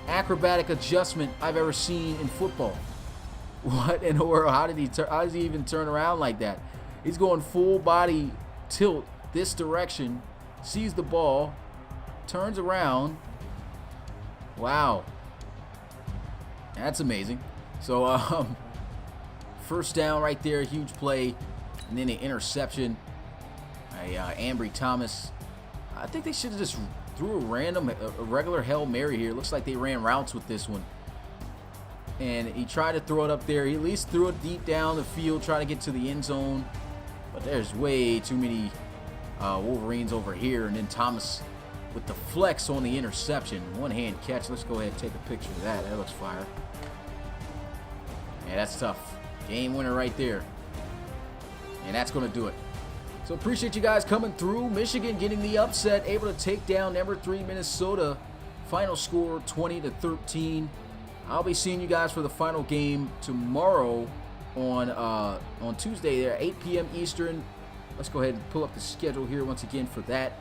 acrobatic adjustment I've ever seen in football. What in the world? How does he even turn around like that? He's going full body tilt this direction, sees the ball, turns around. Wow. That's amazing. So, first down right there, huge play, and then an interception. Ambry Thomas. I think they should have just threw a regular Hail Mary here. Looks like they ran routes with this one. And he tried to throw it up there. He at least threw it deep down the field, try to get to the end zone. But there's way too many Wolverines over here. And then Thomas with the flex on the interception. One-hand catch. Let's go ahead and take a picture of that. That looks fire. Yeah, that's tough. Game winner right there. And that's going to do it. So appreciate you guys coming through. Michigan getting the upset, able to take down number 3 Minnesota. Final score 20-13. I'll be seeing you guys for the final game tomorrow on Tuesday there, 8 p.m. Eastern. Let's go ahead and pull up the schedule here once again for that.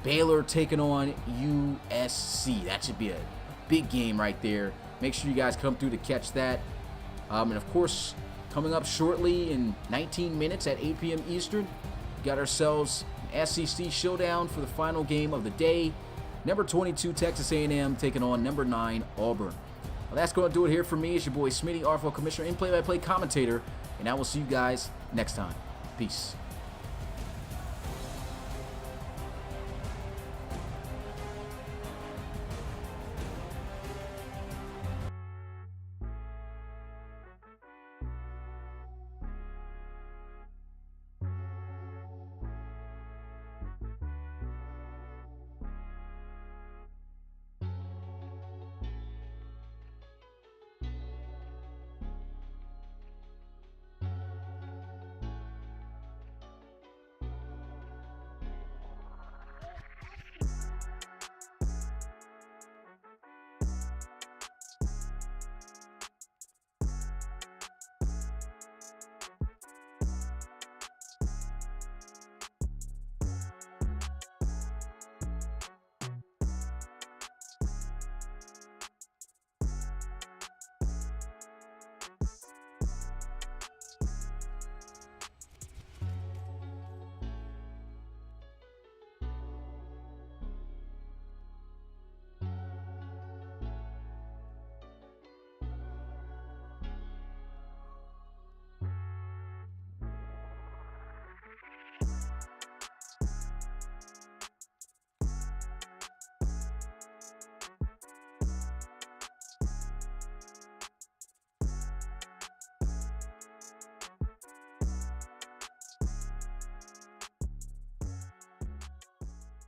Baylor taking on USC. That should be a big game right there. Make sure you guys come through to catch that. And of course, coming up shortly in 19 minutes at 8 p.m. Eastern, we got ourselves an SEC showdown for the final game of the day. Number 22 Texas A&M taking on number 9 Auburn. Well, that's going to do it here for me. It's your boy Smitty, RFL Commissioner and play-by-play commentator, and I will see you guys next time. Peace.